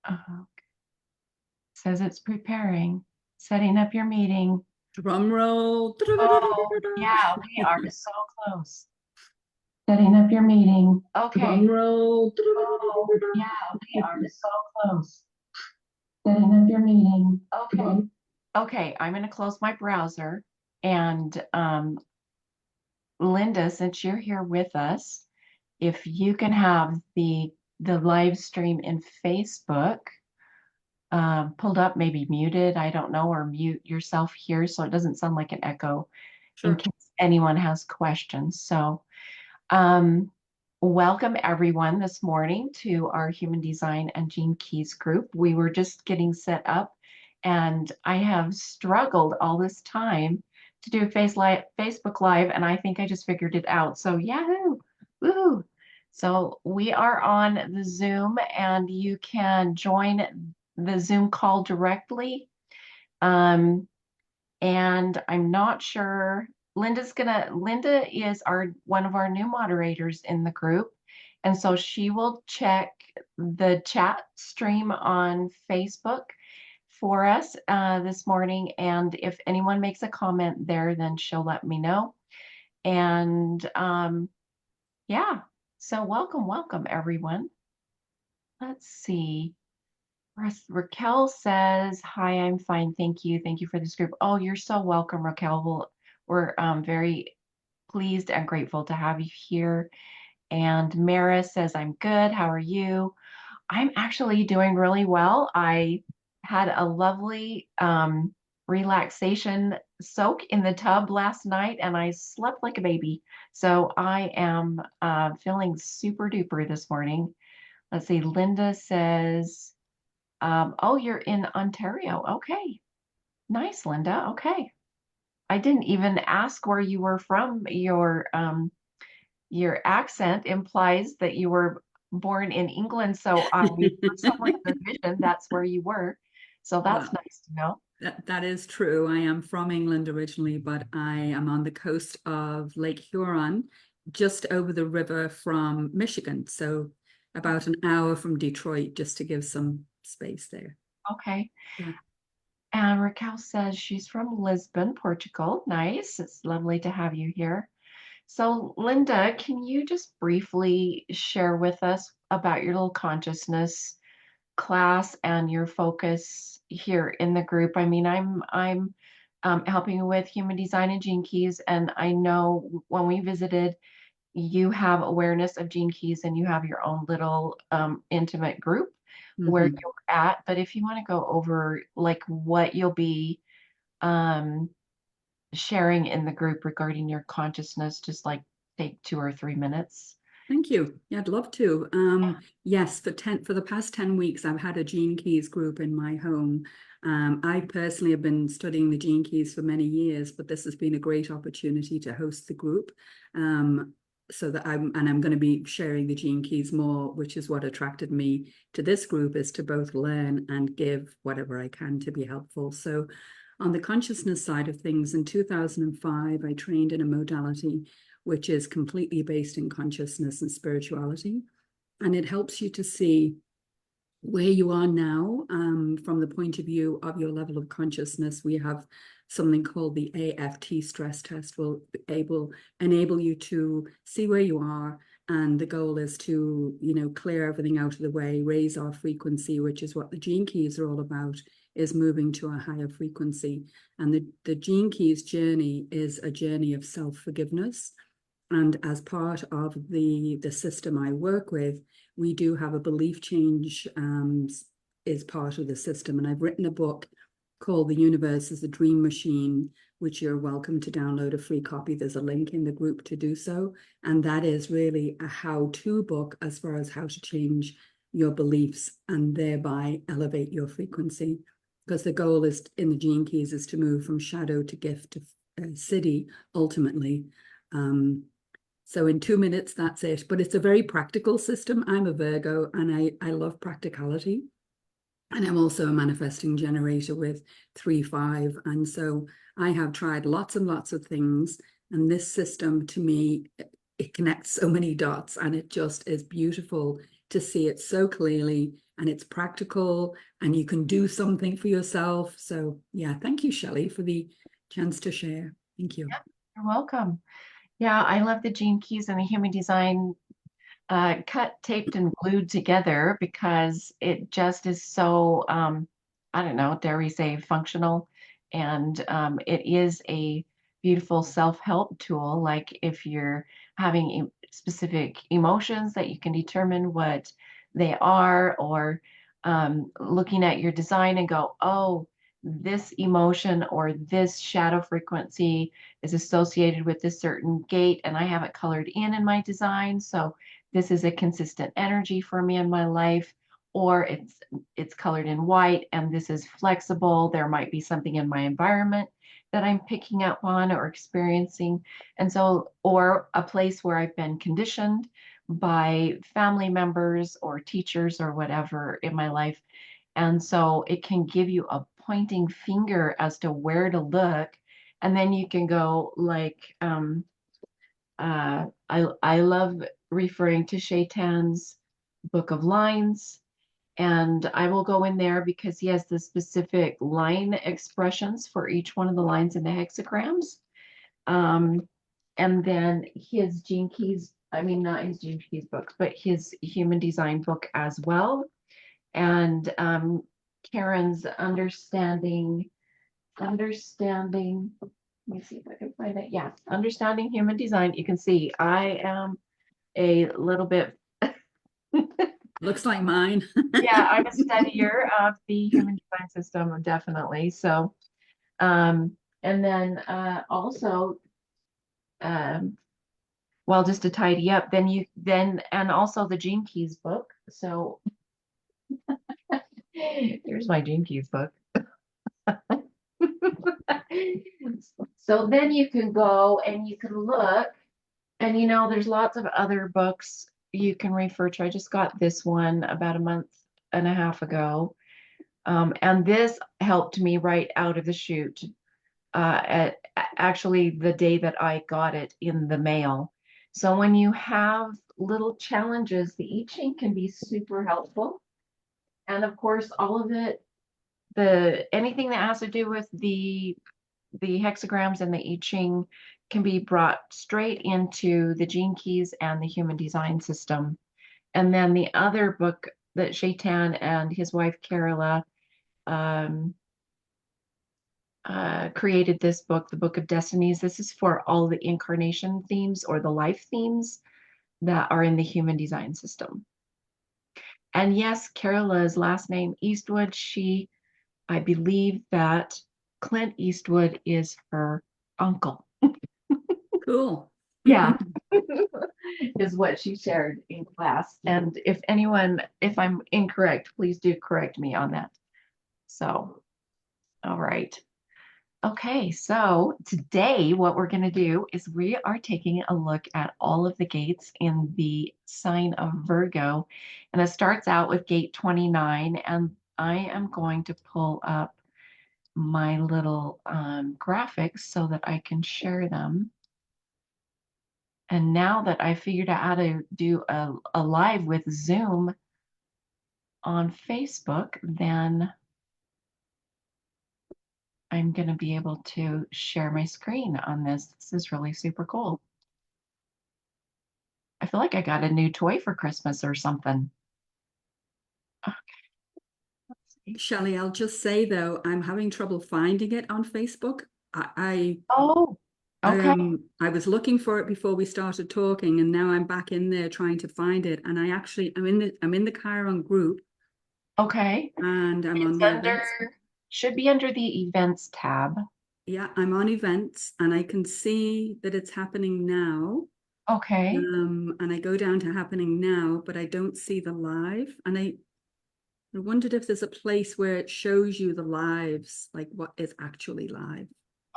Uh, says it's preparing, setting up your meeting. Drum roll. Oh, yeah, we are so close. Setting up your meeting. Drum Okay. roll. Oh, yeah, we are so close. Setting up your meeting. Okay. Okay, I'm going to close my browser. And Linda, since you're here with us, if you can have the live stream in Facebook pulled up, maybe muted, I don't know, or mute yourself here so it doesn't sound like an echo in Sure. case anyone has questions. So, um, welcome everyone this morning to our Human Design and Gene Keys group. We were just getting set up, and I have struggled all this time to do a Facebook Live, and I think I just figured it out. So, yahoo! Woohoo! So, we are on the Zoom, and you can join the Zoom call directly. Um, and I'm not sure. Linda is our one of our new moderators in the group. And so she will check the chat stream on Facebook for us this morning. And if anyone makes a comment there, then she'll let me know. And yeah, so welcome everyone. Let's see. Raquel says, "Hi, I'm fine. Thank you. Thank you for this group." Oh, you're so welcome, Raquel. We're very pleased and grateful to have you here. And Mara says, "I'm good. How are you?" I'm actually doing really well. I had a lovely relaxation soak in the tub last night and I slept like a baby. So I am feeling super duper this morning. Let's see. Linda says, "Oh, you're in Ontario. Okay. Nice, Linda. Okay. I didn't even ask where you were from. Your accent implies that you were born in England, so I for some reason that's where you were. So that's Well, nice to know. that is true. I am from England originally, but I am on the coast of Lake Huron, just over the river from Michigan. So about an hour from Detroit, just to give some space there. Okay. Yeah. And Raquel says she's from Lisbon, Portugal. Nice. It's lovely to have you here. So, Linda, can you just briefly share with us about your little consciousness class and your focus here in the group? I mean, I'm helping with Human Design and Gene Keys, and I know when we visited, you have awareness of Gene Keys and you have your own little intimate group where Mhm. you're at. But if you want to go over like what you'll be um, sharing in the group regarding your consciousness, just like take 2 or 3 minutes. Thank you. Yeah, I'd love to. Yes, for the past 10 weeks, I've had a Gene Keys group in my home. I personally have been studying the Gene Keys for many years, but this has been a great opportunity to host the group. So that I'm going to be sharing the Gene Keys more, which is what attracted me to this group, is to both learn and give whatever I can to be helpful. So on the consciousness side of things, in 2005, I trained in a modality which is completely based in consciousness and spirituality. And it helps you to see where you are now from the point of view of your level of consciousness. We have something called the AFT stress test will enable you to see where you are. And the goal is to, clear everything out of the way, raise our frequency, which is what the Gene Keys are all about, is moving to a higher frequency. And the Gene Keys journey is a journey of self-forgiveness. And as part of the system I work with, we do have a belief change is part of the system. And I've written a book called The Universe is a Dream Machine, which you're welcome to download a free copy. There's a link in the group to do so. And that is really a how-to book as far as how to change your beliefs and thereby elevate your frequency. Because the goal is in the Gene Keys is to move from shadow to gift to city ultimately. So in 2 minutes, that's it. But it's a very practical system. I'm a Virgo and I love practicality. And I'm also a manifesting generator with 3-5. And so I have tried lots and lots of things. And this system to me, it connects so many dots and it just is beautiful to see it so clearly, and it's practical, and you can do something for yourself. So yeah, thank you, Shelley, for the chance to share. Thank you. Yeah, you're welcome. Yeah, I love the gene keys and the human design cut, taped, and glued together because it just is so, I don't know, dare we say, functional. And it is a beautiful self-help tool. Like if you're having specific emotions that you can determine what they are, or looking at your design and go, oh, this emotion or this shadow frequency is associated with this certain gate, and I have it colored in my design. So this is a consistent energy for me in my life, or it's colored in white and this is flexible. There might be something in my environment that I'm picking up on or experiencing. And so, or a place where I've been conditioned by family members or teachers or whatever in my life. And so it can give you a pointing finger as to where to look. And then you can go like, I love referring to Shaitan's Book of Lines, and I will go in there because he has the specific line expressions for each one of the lines in the hexagrams. Um, and then his Gene Keys, I mean, not his Gene Keys book, but his Human Design book as well. And Karen's understanding, let me see if I can find it. Yeah, understanding human design. You can see I am a little bit, Looks like mine. yeah, I'm a studier of the human design system, definitely. So, and then also, um, well, just to tidy up, and also the Gene Keys book. So here's my Gene Keys book. So then you can go and you can look, and there's lots of other books you can refer to. I just got this one about a month and a half ago. And this helped me right out of the chute, at actually the day that I got it in the mail. So when you have little challenges, the I Ching can be super helpful. And of course, all of it, anything that has to do with the hexagrams and the I Ching can be brought straight into the Gene Keys and the Human Design System. And then the other book that Shaitan and his wife Kerala um, created, this book, the Book of Destinies. This is for all the incarnation themes or the life themes that are in the Human Design System. And yes, Kerala's last name Eastwood. I believe that Clint Eastwood is her uncle. Cool. Yeah, is what she shared in class. And if I'm incorrect, please do correct me on that. So, all right. Okay, so today what we're going to do is we are taking a look at all of the gates in the sign of Virgo. And it starts out with gate 29. And I am going to pull up my little graphics so that I can share them. And now that I figured out how to do a live with Zoom on Facebook, then I'm going to be able to share my screen on this. This is really super cool. I feel like I got a new toy for Christmas or something. Okay, let's see. Shelley, I'll just say though, I'm having trouble finding it on Facebook. Oh, okay. I was looking for it before we started talking, and now I'm back in there trying to find it. And I'm in the Chiron group, Okay. and I'm on It's the events. should be under the events tab. Yeah, I'm on events, and I can see that it's happening now. Okay. And I go down to happening now, but I don't see the live. And I wondered if there's a place where it shows you the lives, like what is actually live.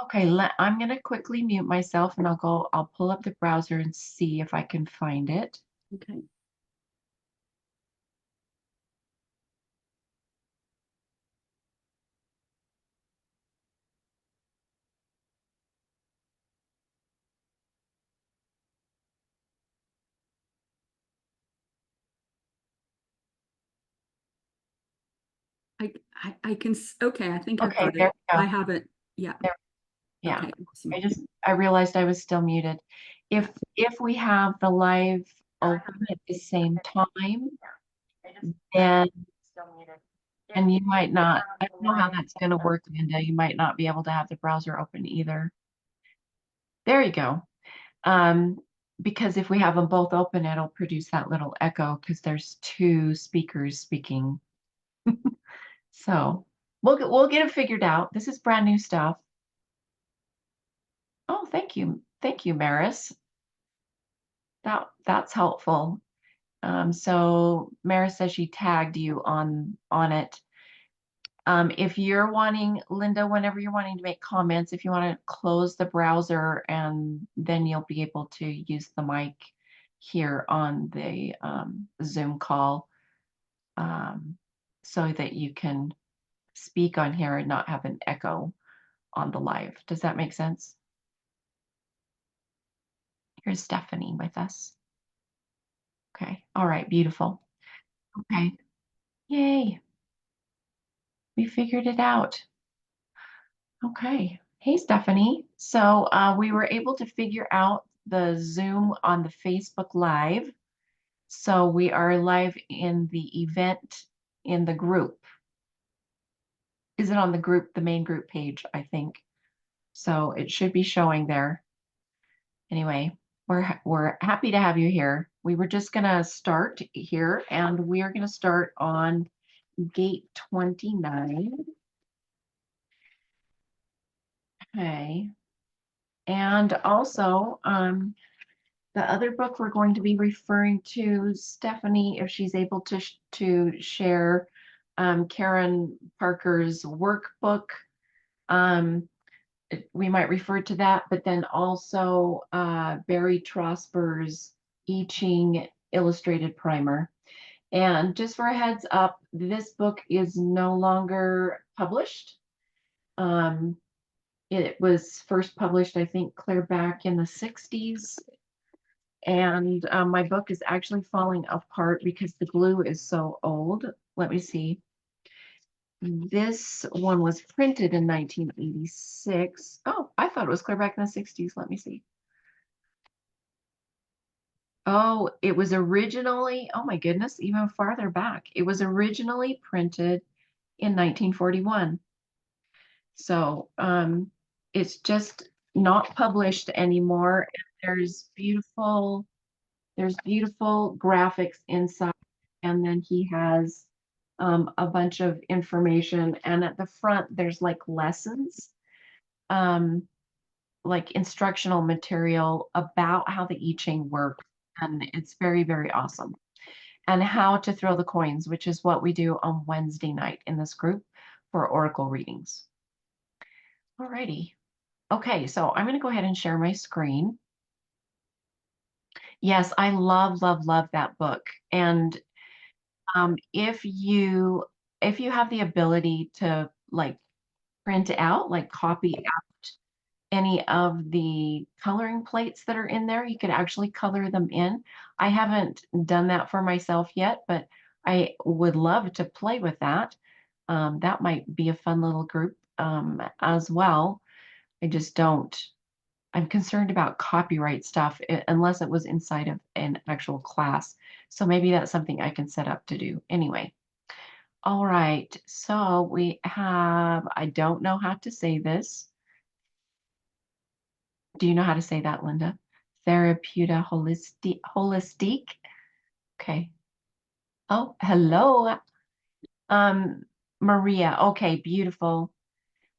Okay, I'm going to quickly mute myself and I'll pull up the browser and see if I can find it. Okay. I can, okay, I think I've Okay, got there it. we I go. haven't, yeah, There, yeah. okay, awesome. I realized I was still muted. If we have the live open at the same time, then and you might not, I don't know how that's going to work, Linda. You might not be able to have the browser open either. There you go. Um, because if we have them both open, it'll produce that little echo because there's two speakers speaking. So we'll get it figured out. This is brand new stuff. Oh, thank you, Maris. That's helpful. So Maris says she tagged you on it. If you're wanting, Linda, whenever you're wanting to make comments, if you want to close the browser and then you'll be able to use the mic here on the Zoom call so that you can speak on here and not have an echo on the live. Does that make sense? Here's Stephanie with us. Okay. All right. Beautiful. Okay. Yay. We figured it out. Okay. Hey, Stephanie. So we were able to figure out the Zoom on the Facebook Live. So we are live in the event in the group. Is it on the group, the main group page, I think. So it should be showing there. Anyway, we're happy to have you here. We were just gonna start here and we are gonna start on gate 29. Okay. And also, the other book we're going to be referring to, Stephanie, if she's able to share Karen Parker's workbook. Um, we might refer to that, but then also Barry Trosper's I Ching Illustrated Primer. And just for a heads up, this book is no longer published. Um, it was first published, I think, clear back in the 60s. And my book is actually falling apart because the glue is so old. Let me see. This one was printed in 1986. Oh, I thought it was clear back in the 60s. Let me see. Oh, it was originally, oh my goodness, even farther back. It was originally printed in 1941. So it's just not published anymore. There's beautiful graphics inside, and then he has a bunch of information. And at the front, there's like lessons, um, like instructional material about how the I Ching works. And it's very, very awesome. And how to throw the coins, which is what we do on Wednesday night in this group for Oracle readings. Alrighty. Okay, so I'm going to go ahead and share my screen. Yes, I love, love, love that book. And if you have the ability to like print out, like copy out any of the coloring plates that are in there, you could actually color them in. I haven't done that for myself yet, but I would love to play with that. That might be a fun little group as well. I just don't. I'm concerned about copyright stuff unless it was inside of an actual class. So maybe that's something I can set up to do. Anyway, all right. So we have, I don't know how to say this. Do you know how to say that, Linda? Therapeuta holistique. Okay. Oh, hello. Um, Maria. Okay, beautiful.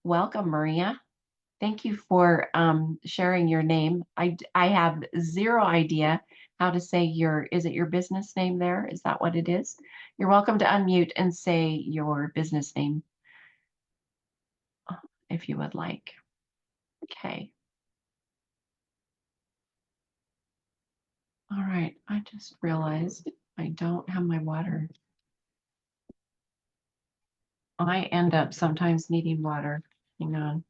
Welcome, Maria. Thank you for sharing your name. I have zero idea how to say is it your business name there? Is that what it is? You're welcome to unmute and say your business name if you would like. Okay. All right. I just realized I don't have my water. I end up sometimes needing water. Hang on.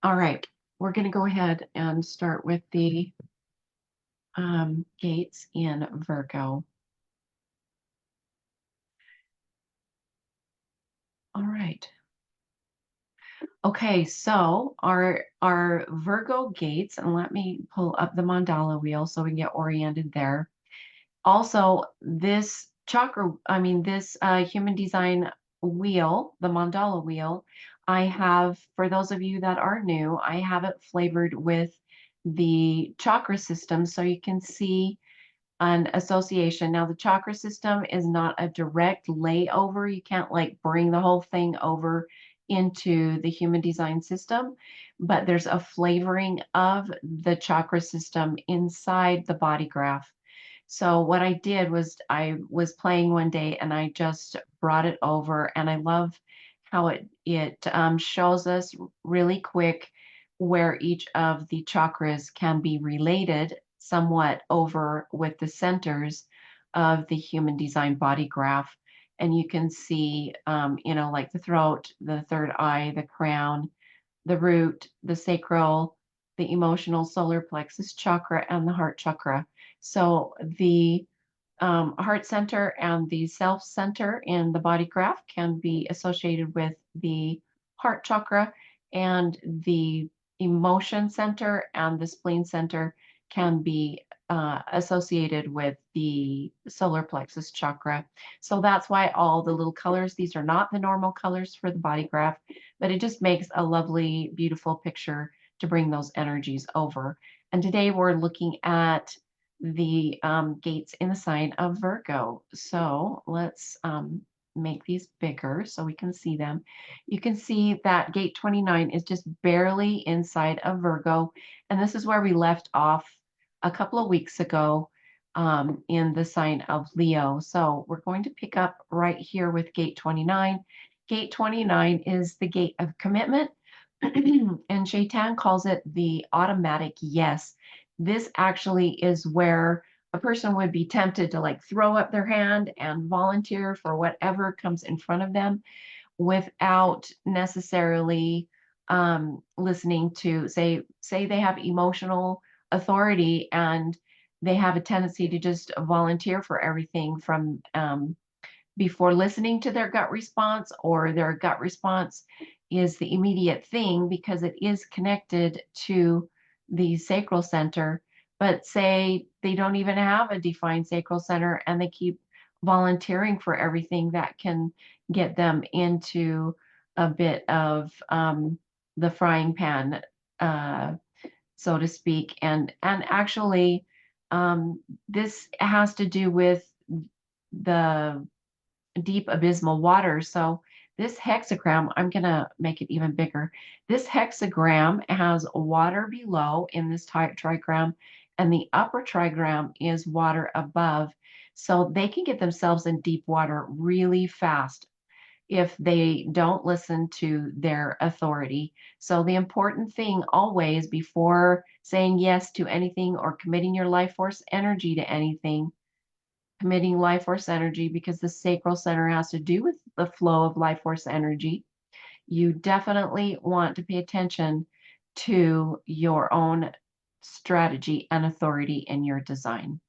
All right. We're going to go ahead and start with the gates in Virgo. All right. Okay, so our Virgo gates, and let me pull up the mandala wheel so we can get oriented there. Also, this chakra, I mean, this human design wheel, the mandala wheel, I have, for those of you that are new, I have it flavored with the chakra system so you can see an association. Now, the chakra system is not a direct layover. You can't like bring the whole thing over into the human design system, but there's a flavoring of the chakra system inside the body graph. So what I did was I was playing one day and I just brought it over, and I love how it shows us really quick where each of the chakras can be related somewhat over with the centers of the human design body graph. And you can see, like the throat, the third eye, the crown, the root, the sacral, the emotional solar plexus chakra, and the heart chakra. So the heart center and the self center in the body graph can be associated with the heart chakra, and the emotion center and the spleen center can be associated with the solar plexus chakra. So that's why all the little colors, these are not the normal colors for the body graph, but it just makes a lovely, beautiful picture to bring those energies over. And today we're looking at the gates in the sign of Virgo. So let's make these bigger so we can see them. You can see that gate 29 is just barely inside of Virgo. And this is where we left off a couple of weeks ago in the sign of Leo. So we're going to pick up right here with gate 29. Gate 29 is the gate of commitment. And Shaitan calls it the automatic yes. This actually is where a person would be tempted to like throw up their hand and volunteer for whatever comes in front of them without necessarily listening to say they have emotional authority and they have a tendency to just volunteer for everything from before listening to their gut response, or their gut response is the immediate thing because it is connected to the sacral center. But say they don't even have a defined sacral center and they keep volunteering for everything, that can get them into a bit of the frying pan, uh, so to speak. And actually, this has to do with the deep abysmal water. So this hexagram, I'm going to make it even bigger. This hexagram has water below in this trigram, and the upper trigram is water above. So they can get themselves in deep water really fast if they don't listen to their authority. So the important thing always before saying yes to anything or committing your life force energy to anything, committing life force energy, because the sacral center has to do with the flow of life force energy. You definitely want to pay attention to your own strategy and authority in your design.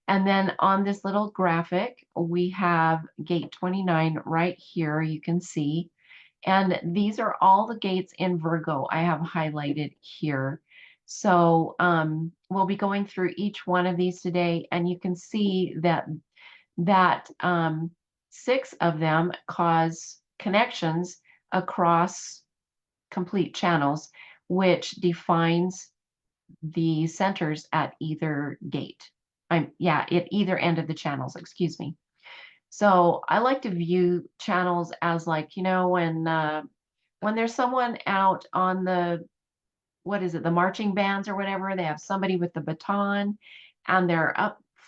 And then on this little graphic, we have gate 29 right here, you can see. And these are all the gates in Virgo I have highlighted here. So we'll be going through each one of these today, and you can see that 6 of them cause connections across complete channels, which defines the centers at either gate. At either end of the channels, excuse me. So I like to view channels as like, when there's someone out on the, what is it, the marching bands or whatever, they have somebody with the baton and they're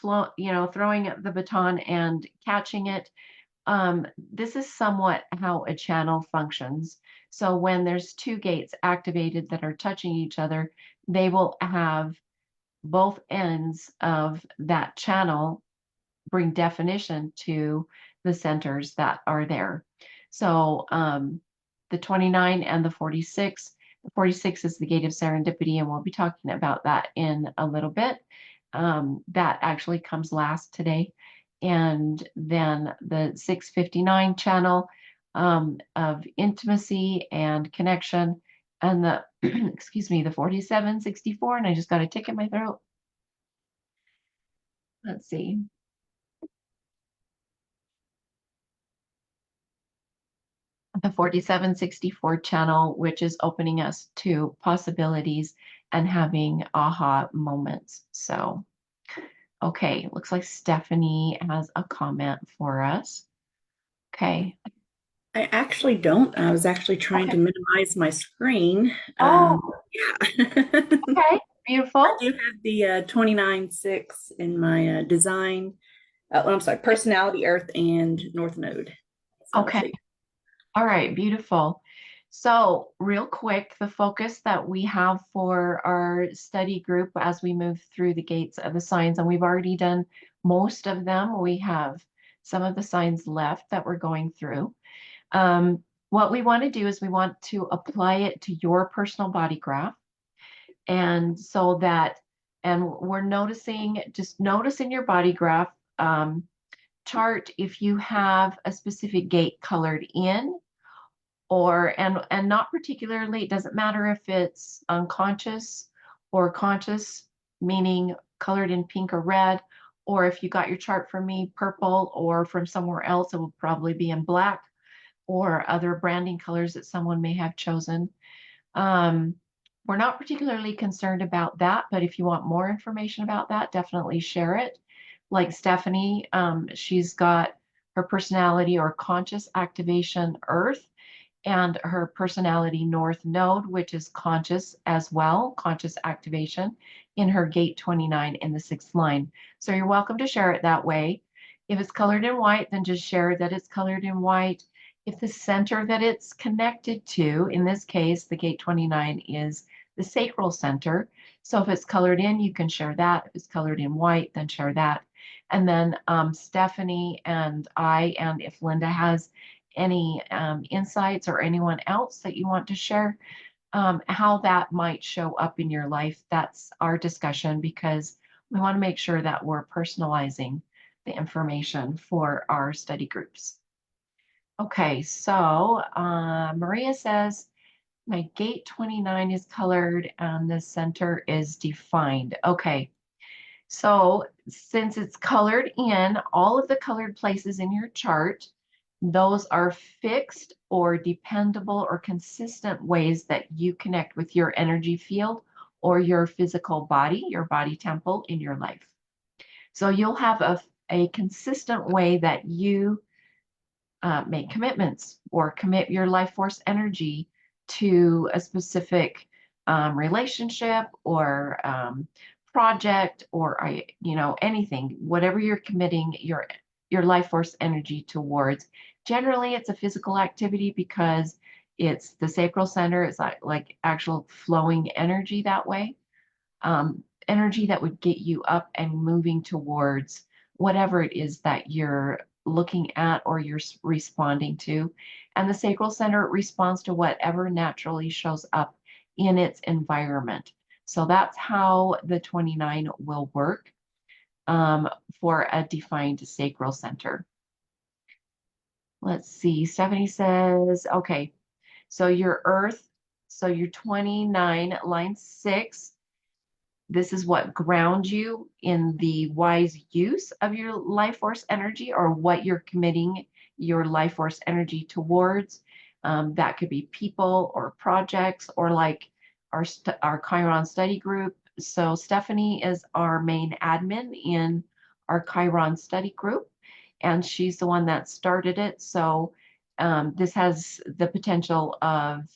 throwing the baton and catching it. This is somewhat how a channel functions. So when there's 2 gates activated that are touching each other, they will have both ends of that channel bring definition to the centers that are there. So the 29 and the 46. The 46 is the gate of serendipity, and we'll be talking about that in a little bit. That actually comes last today. And then the 659 channel, of intimacy and connection. And the, excuse me, the 4764, and I just got a tick in my throat. Let's see. The 4764 channel, which is opening us to possibilities and having aha moments. So, okay, looks like Stephanie has a comment for us. Okay. I actually don't. I was actually trying Okay. to minimize my screen. Oh, Yeah. okay. I Beautiful. do have the 29-6 in my design. I'm sorry, personality, earth, and north node. So I'll Okay. show you. All right. Beautiful. So, real quick, the focus that we have for our study group as we move through the gates of the signs, and we've already done most of them. We have some of the signs left that we're going through. What we want to do is we want to apply it to your personal body graph. And so that, and we're noticing, just notice in your body graph chart if you have a specific gate colored in or, and not particularly, it doesn't matter if it's unconscious or conscious, meaning colored in pink or red, or if you got your chart from me, purple, or from somewhere else, it will probably be in black or other branding colors that someone may have chosen. Um, we're not particularly concerned about that, but if you want more information about that, definitely share it. Like Stephanie, she's got her personality or conscious activation Earth and her personality North Node, which is conscious as well, conscious activation in her gate 29 in the sixth line. So you're welcome to share it that way. If it's colored in white, then just share that it's colored in white. If the center that it's connected to, in this case, the gate 29 is the sacral center. So if it's colored in, you can share that. If it's colored in white, then share that. And then Stephanie and I, and if Linda has any insights or anyone else that you want to share, how that might show up in your life, that's our discussion because we want to make sure that we're personalizing the information for our study groups. Okay, so Maria says, my gate 29 is colored and the center is defined. Okay, so since it's colored in, all of the colored places in your chart, those are fixed or dependable or consistent ways that you connect with your energy field or your physical body, your body temple in your life. So you'll have a consistent way that you make commitments or commit your life force energy to a specific relationship or project or anything, whatever you're committing your life force energy towards. Generally, it's a physical activity because it's the sacral center. It's like actual flowing energy that way. Energy that would get you up and moving towards whatever it is that you're looking at or you're responding to. And the sacral center responds to whatever naturally shows up in its environment. So that's how the 29 will work for a defined sacral center. Let's see, Stephanie says, okay, so your Earth, so your 29, line 6, this is what grounds you in the wise use of your life force energy or what you're committing your life force energy towards. That could be people or projects or like our Chiron study group. So Stephanie is our main admin in our Chiron study group, and she's the one that started it. So this has the potential of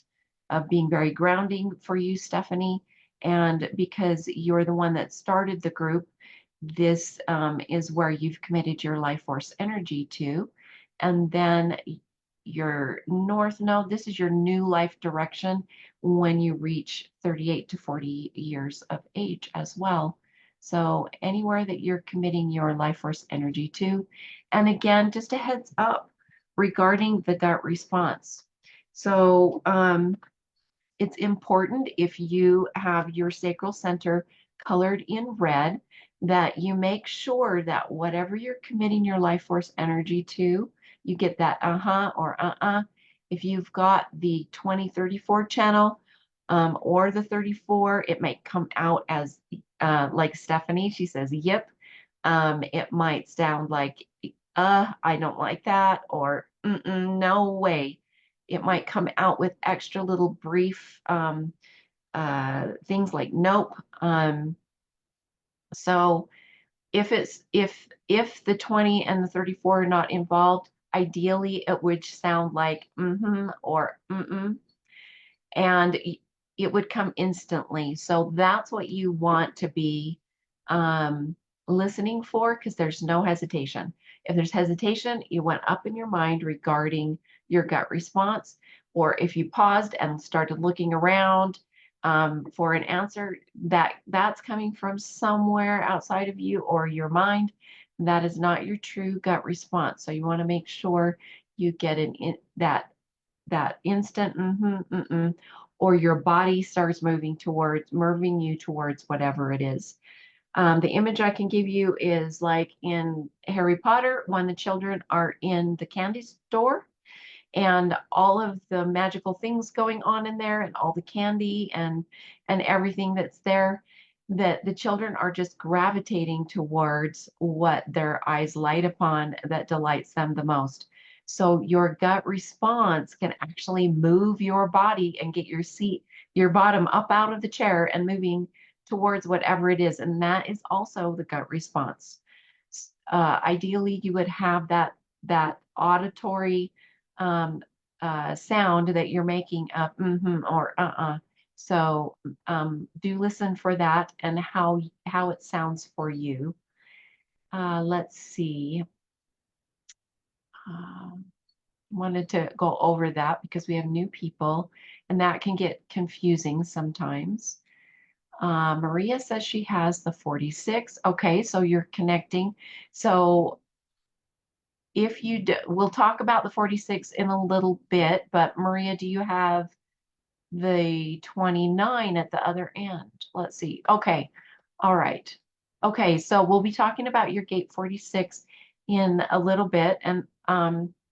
being very grounding for you, Stephanie. And because you're the one that started the group, this is where you've committed your life force energy to. And then your North Node, this is your new life direction when you reach 38 to 40 years of age as well. So anywhere that you're committing your life force energy to. And again, just a heads up regarding the gut response. So it's important if you have your sacral center colored in red that you make sure that whatever you're committing your life force energy to, you get that or If you've got the 2034 channel or the 34, it might come out as like Stephanie, she says, yep. It might sound like, I don't like that, or no way. It might come out with extra little brief things like nope. So if the 20 and the 34 are not involved, ideally it would sound like or and it would come instantly. So that's what you want to be listening for, because there's no hesitation. If there's hesitation, you went up in your mind regarding your gut response, or if you paused and started looking around for an answer, that's coming from somewhere outside of you or your mind. That is not your true gut response. So you want to make sure you get that instant or your body starts moving you towards whatever it is. The image I can give you is like in Harry Potter when the children are in the candy store and all of the magical things going on in there and all the candy and everything that's there, that the children are just gravitating towards what their eyes light upon that delights them the most. So your gut response can actually move your body and get your bottom up out of the chair and moving towards whatever it is. And that is also the gut response. Ideally, you would have that auditory sound that you're making up or So do listen for that and how it sounds for you. Let's see. Wanted to go over that because we have new people and that can get confusing sometimes. Maria says she has the 46. Okay, so you're connecting. So if you do, we'll talk about the 46 in a little bit, but Maria, do you have the 29 at the other end? Let's see. Okay. All right. Okay, so we'll be talking about your gate 46 in a little bit. And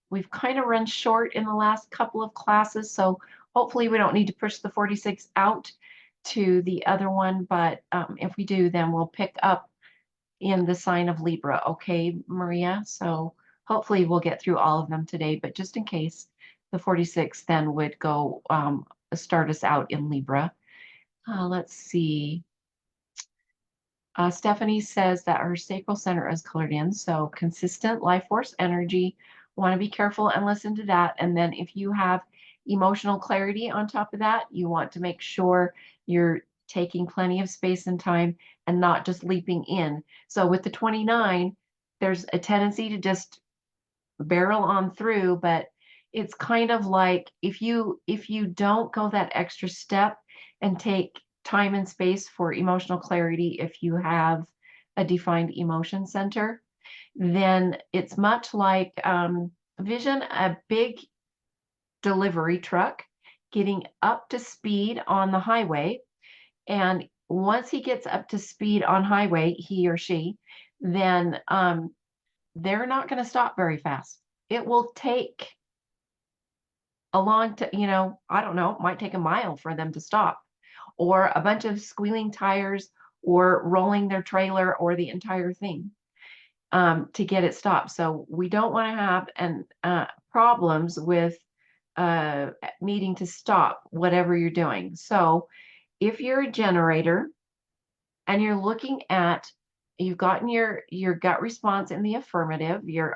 we've kind of run short in the last couple of classes, so hopefully we don't need to push the 46 out to the other one. But if we do, then we'll pick up in the sign of Libra. Okay, Maria? So hopefully we'll get through all of them today, but just in case, the 46 then would go start us out in Libra. Let's see. Stephanie says that her sacral center is colored in, so consistent life force energy. Want to be careful and listen to that. And then if you have emotional clarity on top of that, you want to make sure you're taking plenty of space and time and not just leaping in. So with the 29, there's a tendency to just barrel on through, but it's kind of like if you don't go that extra step and take time and space for emotional clarity, if you have a defined emotion center, then it's much like vision a big delivery truck getting up to speed on the highway. And once he gets up to speed on highway, he or she, then they're not going to stop very fast. It will take a long time, I don't know, it might take a mile for them to stop, or a bunch of squealing tires, or rolling their trailer, or the entire thing to get it stopped. So we don't want to have problems with needing to stop whatever you're doing. So if you're a generator and you're looking at, you've gotten your gut response in the affirmative, your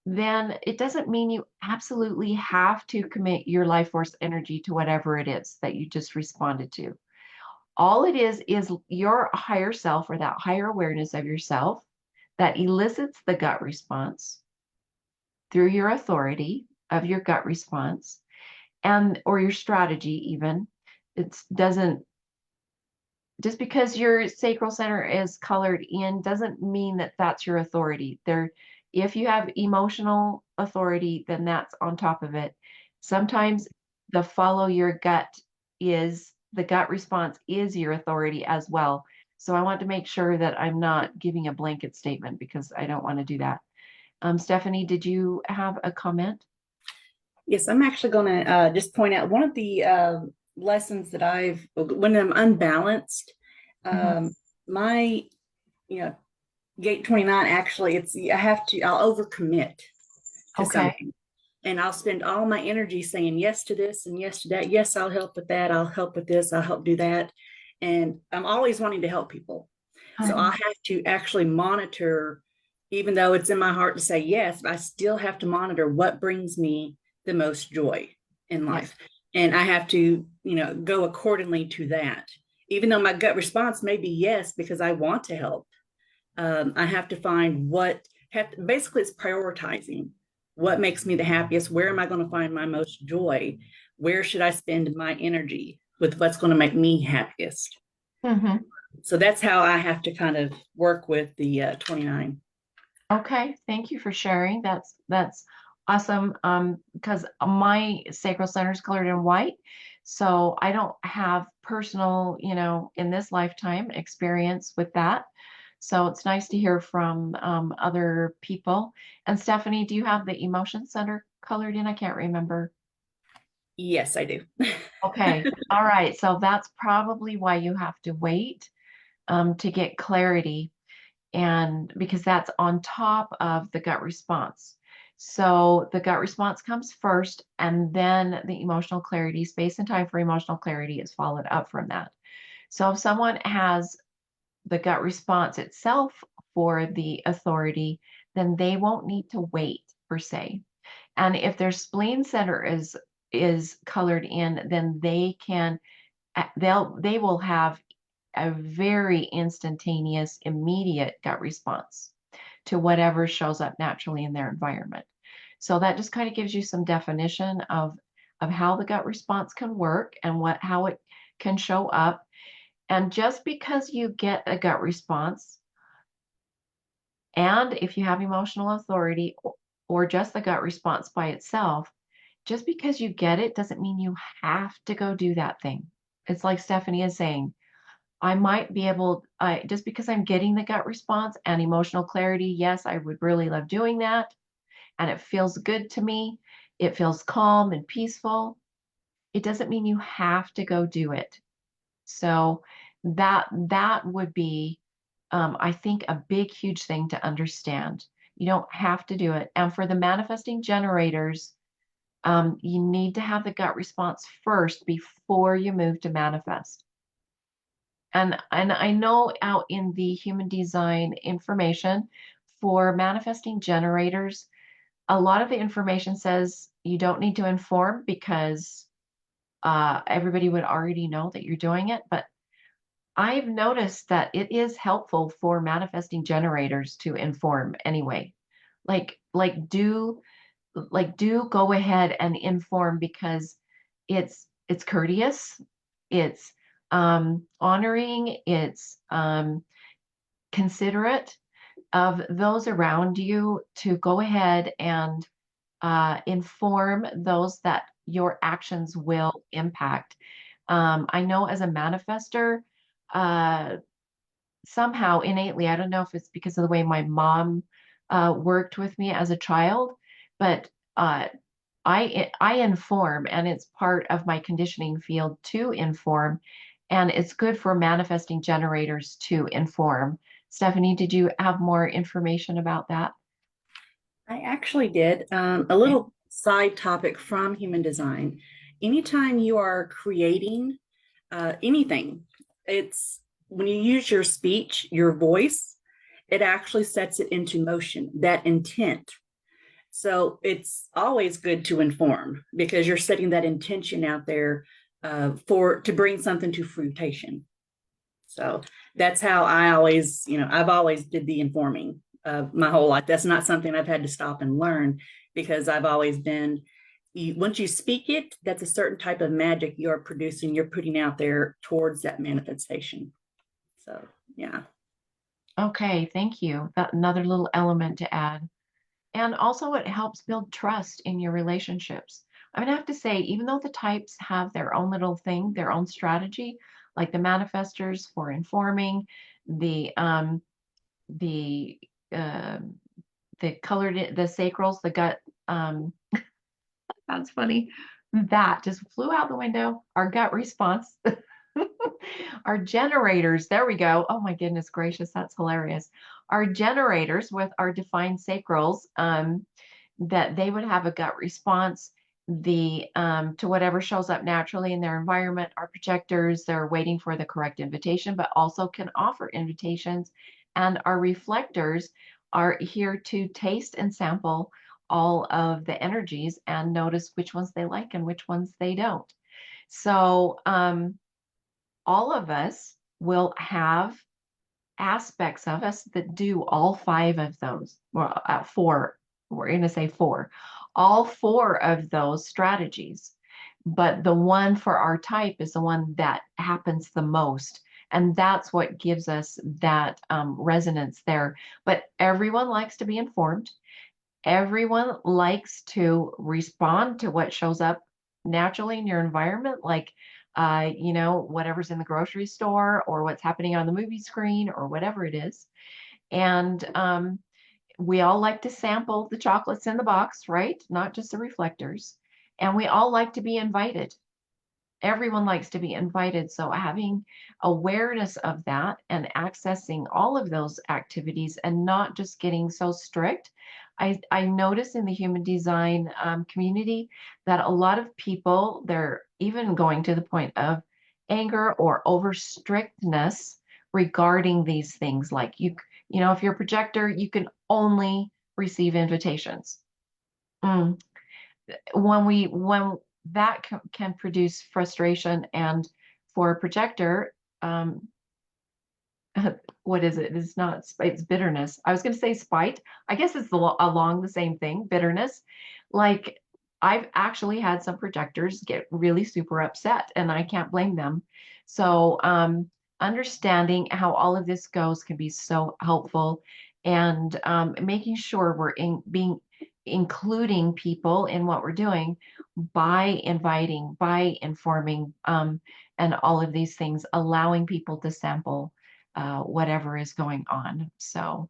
then it doesn't mean you absolutely have to commit your life force energy to whatever it is that you just responded to. All it is your higher self, or that higher awareness of yourself, that elicits the gut response through your authority of your gut response or your strategy even. It doesn't, just because your sacral center is colored in doesn't mean that that's your authority. If you have emotional authority, then that's on top of it. Sometimes the follow your gut the gut response is your authority as well. So I want to make sure that I'm not giving a blanket statement, because I don't want to do that. Stephanie, did you have a comment? Yes, I'm actually going to just point out one of the lessons that when I'm unbalanced, Mhm. my, you know, gate 29, actually, I'll overcommit to Okay. something. And I'll spend all my energy saying yes to this and yes to that. Yes, I'll help with that. I'll help with this. I'll help do that. And I'm always wanting to help people. So I Mhm. have to actually monitor, even though it's in my heart to say yes, but I still have to monitor what brings me the most joy in Yeah. life. And I have to, go accordingly to that. Even though my gut response may be yes, because I want to help, I have to find basically it's prioritizing what makes me the happiest. Where am I going to find my most joy? Where should I spend my energy with what's going to make me happiest? Mhm. So that's how I have to kind of work with the 29. Okay, thank you for sharing. That's awesome. Because my sacral center is colored in white, so I don't have personal, in this lifetime experience with that. So it's nice to hear from other people. And Stephanie, do you have the emotion center colored in? I can't remember. Yes, I do. Okay, all right. So that's probably why you have to wait to get clarity, and because that's on top of the gut response. So the gut response comes first, and then the emotional clarity, space and time for emotional clarity is followed up from that. So if someone has the gut response itself for the authority, then they won't need to wait per se. And if their spleen center is colored in, then they will have a very instantaneous, immediate gut response to whatever shows up naturally in their environment. So that just kind of gives you some definition of how the gut response can work and how it can show up. And just because you get a gut response, and if you have emotional authority or just the gut response by itself, just because you get it doesn't mean you have to go do that thing. It's like Stephanie is saying, I might be able, just because I'm getting the gut response and emotional clarity, yes, I would really love doing that. And it feels good to me. It feels calm and peaceful. It doesn't mean you have to go do it. So that would be, I think, a big, huge thing to understand. You don't have to do it. And for the manifesting generators, you need to have the gut response first before you move to manifest. And I know out in the human design information for manifesting generators, a lot of the information says you don't need to inform because everybody would already know that you're doing it. But I've noticed that it is helpful for manifesting generators to inform anyway. Like like do do go ahead and inform because it's courteous, it's honoring, it's considerate of those around you to go ahead and inform those that your actions will impact. I know as a manifester, uh, somehow innately, I don't know if it's because of the way my mom worked with me as a child, but uh, I inform, and it's part of my conditioning field to inform, and it's good for manifesting generators to inform. Stephanie, did you have more information about that? I actually did. A little side topic from human design. Anytime you are creating anything, it's when you use your speech, your voice, it actually sets it into motion, that intent. So it's always good to inform because you're setting that intention out there to bring something to fruition. So that's how I always, I've always did the informing my whole life. That's not something I've had to stop and learn because I've always been. Once you speak it, that's a certain type of magic you're producing. You're putting out there towards that manifestation. So yeah. Okay, thank you. That another little element to add. And also, it helps build trust in your relationships. I'm gonna have to say, even though the types have their own little thing, their own strategy, like the manifestors for informing, the the uh, the colored, the sacrals, the gut, that's funny. That just flew out the window. Our gut response. Our generators, there we go. Oh my goodness gracious, that's hilarious. Our generators with our defined sacrals, that they would have a gut response to whatever shows up naturally in their environment. Our projectors, they're waiting for the correct invitation, but also can offer invitations. And our reflectors are here to taste and sample all of the energies and notice which ones they like and which ones they don't. So all of us will have aspects of us that do all five of those. Well, four, we're going to say four, all four of those strategies. But the one for our type is the one that happens the most. And that's what gives us that resonance there. But everyone likes to be informed. Everyone likes to respond to what shows up naturally in your environment, like whatever's in the grocery store or what's happening on the movie screen or whatever it is. And we all like to sample the chocolates in the box, right? Not just the reflectors. And we all like to be invited. Everyone likes to be invited. So having awareness of that and accessing all of those activities and not just getting so strict. I notice in the human design community that a lot of people, they're even going to the point of anger or over strictness regarding these things. Like if you're a projector, you can only receive invitations. Mm. When that can produce frustration, and for a projector, what is it? It's not, it's bitterness. I was going to say spite. I guess it's along the same thing, bitterness. Like I've actually had some projectors get really super upset, and I can't blame them. So understanding how all of this goes can be so helpful, and making sure we're including people in what we're doing by inviting, by informing, and all of these things, allowing people to sample whatever is going on. So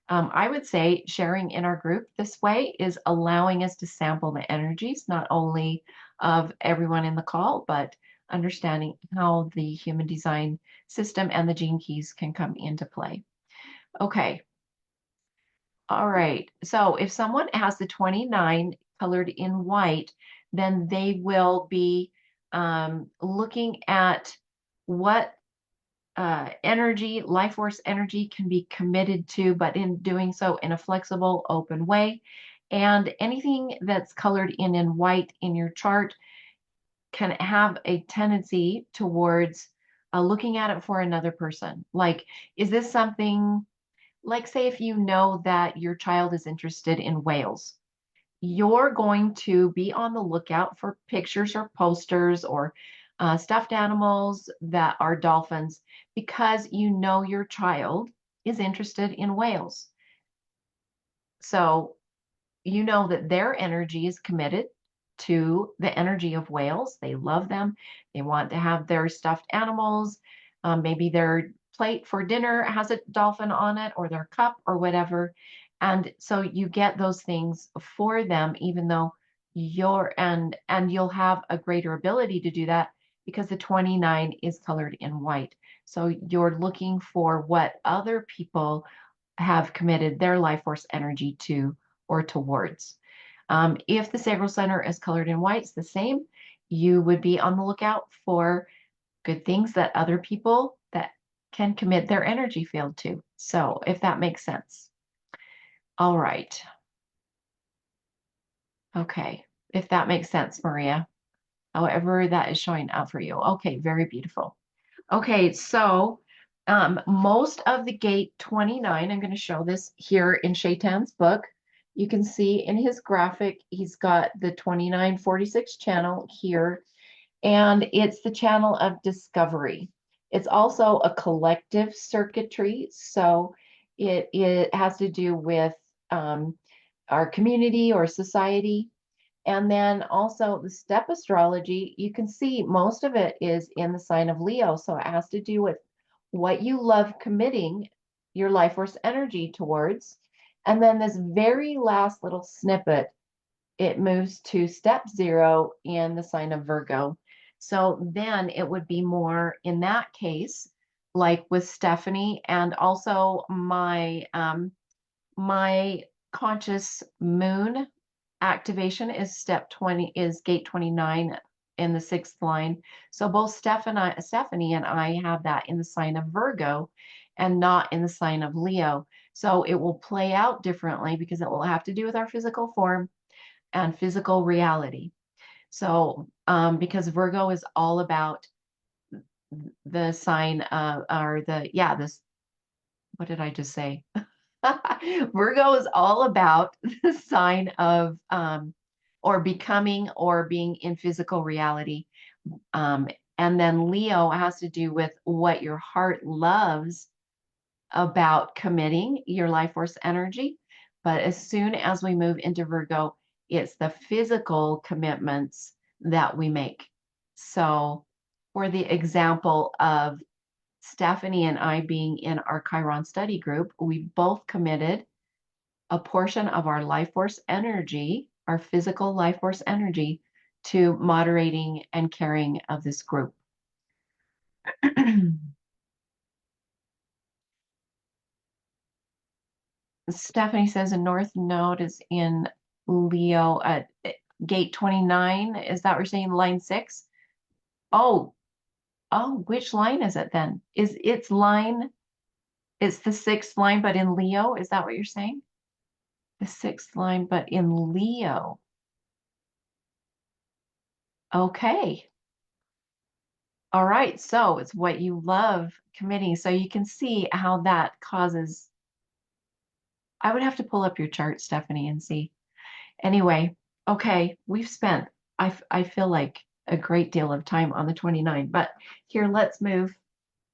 I would say sharing in our group this way is allowing us to sample the energies, not only of everyone in the call, but understanding how the human design system and the gene keys can come into play. Okay. All right. So if someone has the 29 colored in white, then they will be looking at what energy, life force energy can be committed to, but in doing so in a flexible, open way. And anything that's colored in white in your chart can have a tendency towards looking at it for another person. Like, is this something, like, say, if you know that your child is interested in whales, you're going to be on the lookout for pictures or posters or stuffed animals that are dolphins, because you know your child is interested in whales. So you know that their energy is committed to the energy of whales. They love them. They want to have their stuffed animals. Maybe their plate for dinner has a dolphin on it, or their cup or whatever. And so you get those things for them, even though and you'll have a greater ability to do that because the 29 is colored in white. So you're looking for what other people have committed their life force energy to or towards. If the sacral center is colored in white, it's the same. You would be on the lookout for good things that other people that can commit their energy field to. So if that makes sense. All right. Okay. If that makes sense, Maria, however that is showing up for you. Okay. Very beautiful. Okay. So most of the gate 29, I'm going to show this here in Shaitan's book. You can see in his graphic, he's got the 2946 channel here, and it's the channel of discovery. It's also a collective circuitry, so it has to do with our community or society. And then also the step astrology, you can see most of it is in the sign of Leo, so it has to do with what you love committing your life force energy towards. And then this very last little snippet, it moves to step 0 in the sign of Virgo. So then it would be more in that case, like with Stephanie, and also my conscious moon activation is step 20, is gate 29 in the 6th line. So both Stephanie and I have that in the sign of Virgo and not in the sign of Leo. So it will play out differently because it will have to do with our physical form and physical reality. So because Virgo is all about the sign or the, yeah, this, what did I just say? Virgo is all about the sign of or becoming or being in physical reality. Um, and then Leo has to do with what your heart loves about committing your life force energy. But as soon as we move into Virgo, it's the physical commitments that we make. So, for the example of Stephanie and I being in our Chiron study group, we both committed a portion of our life force energy, our physical life force energy, to moderating and caring of this group. Stephanie says a north node is in Leo at gate 29. Is that what you're saying? Line 6? Oh, oh, which line is it then? Is its line, it's the 6th line, but in Leo? Is that what you're saying? The 6th line, but in Leo. Okay. All right. So it's what you love committing. So you can see how that causes. I would have to pull up your chart, Stephanie, and see. Anyway, okay, we've spent, I feel like, a great deal of time on the 29, but here, let's move.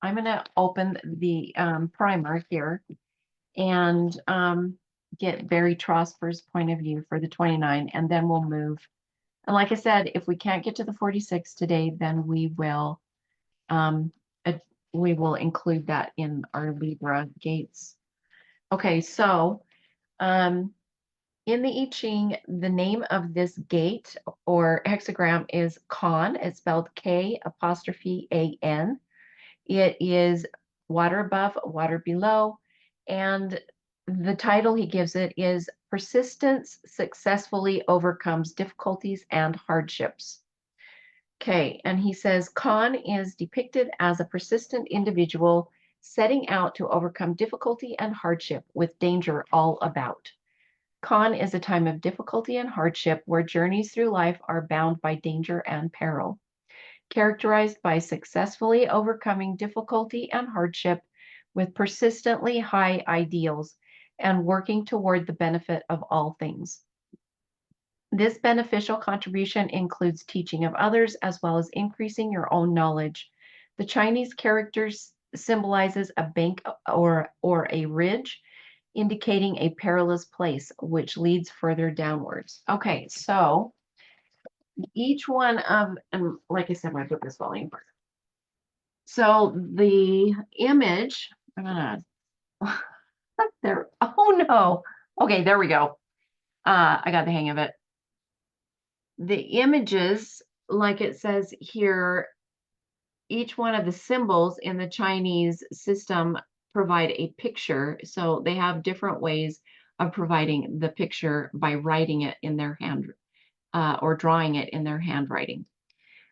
I'm going to open the primer here and get Barry Trosper's point of view for the 29, and then we'll move. And like I said, if we can't get to the 46 today, then um, we will include that in our Libra gates. Okay, so in the I Ching, the name of this gate or hexagram is Kan. It's spelled K''AN. It is water above, water below. And the title he gives it is Persistence Successfully Overcomes Difficulties and Hardships. Okay, and he says Kan is depicted as a persistent individual setting out to overcome difficulty and hardship with danger all about. Kan is a time of difficulty and hardship where journeys through life are bound by danger and peril. Characterized by successfully overcoming difficulty and hardship with persistently high ideals and working toward the benefit of all things. This beneficial contribution includes teaching of others as well as increasing your own knowledge. The Chinese characters symbolizes a bank or a ridge, indicating a perilous place which leads further downwards. Okay, so each one of, and like I said, I'm going to put this volume first. So the image, I'm gonna, there, oh no. Okay, there we go. I got the hang of it. The images, like it says here, each one of the symbols in the Chinese system provide a picture. So they have different ways of providing the picture by writing it in their hand or drawing it in their handwriting.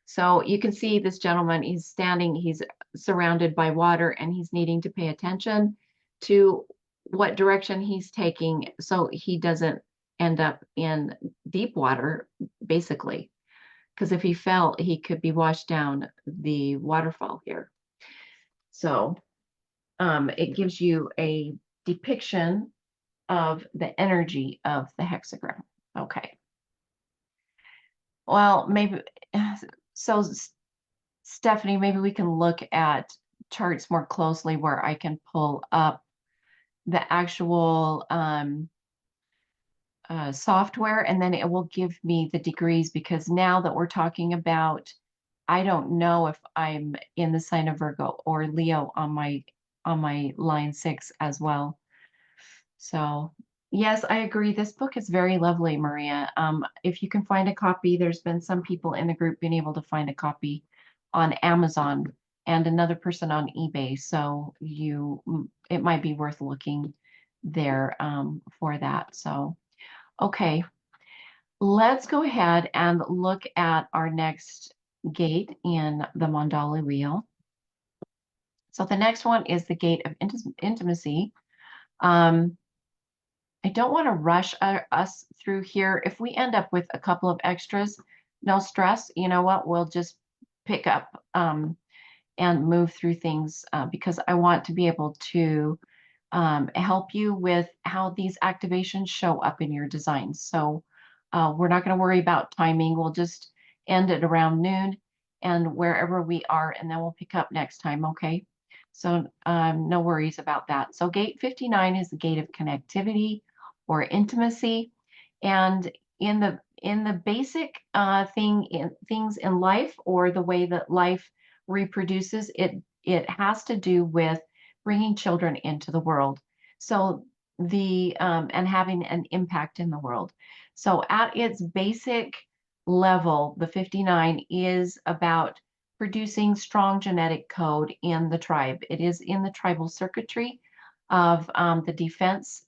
So you can see this gentleman, he's standing, he's surrounded by water, and he's needing to pay attention to what direction he's taking so he doesn't end up in deep water, basically. Because if he fell, he could be washed down the waterfall here. So it gives you a depiction of the energy of the hexagram. Okay. Well, maybe, so Stephanie, maybe we can look at charts more closely where I can pull up the actual software, and then it will give me the degrees, because now that we're talking about, I don't know if I'm in the sign of Virgo or Leo on my line 6 as well. So Yes, I agree. This book is very lovely, Maria. If you can find a copy, there's been some people in the group being able to find a copy on Amazon and another person on eBay. So it might be worth looking there for that. So, okay, let's go ahead and look at our next gate in the mandala wheel. So the next one is the gate of intimacy. Um, I don't want to rush us through here. If we end up with a couple of extras, no stress. You know what? We'll just pick up and move through things because I want to be able to help you with how these activations show up in your designs. So we're not going to worry about timing. We'll just end at around noon and wherever we are, and then we'll pick up next time, okay? So no worries about that. So gate 59 is the gate of connectivity or intimacy. And in the basic things in life or the way that life reproduces, it has to do with bringing children into the world. So and having an impact in the world. So at its basic level, the 59 is about producing strong genetic code in the tribe. It is in the tribal circuitry of the defense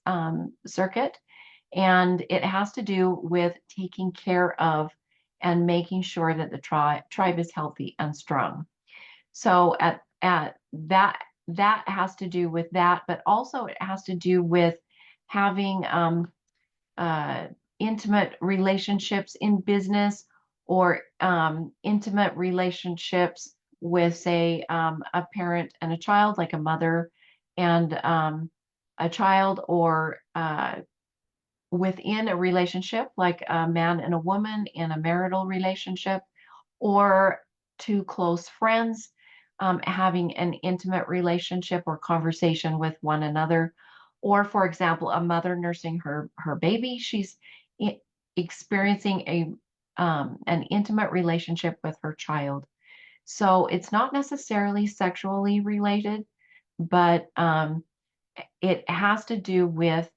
circuit, and it has to do with taking care of and making sure that the tribe is healthy and strong. So at that has to do with that, but also it has to do with having uh, intimate relationships in business or intimate relationships with, say, a parent and a child, like a mother and a child, or within a relationship, like a man and a woman in a marital relationship, or two close friends having an intimate relationship or conversation with one another. Or, for example, a mother nursing her baby, she's experiencing an intimate relationship with her child. So it's not necessarily sexually related, but it has to do with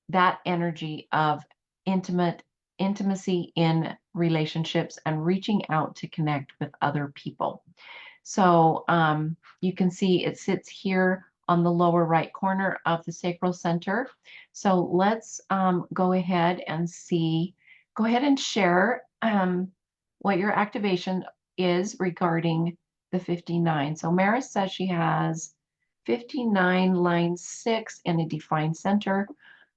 that energy of intimacy in relationships and reaching out to connect with other people. So you can see it sits here on the lower right corner of the sacral center. So let's go ahead and go ahead and share what your activation is regarding the 59. So Maris says she has 59 line 6 in a defined center.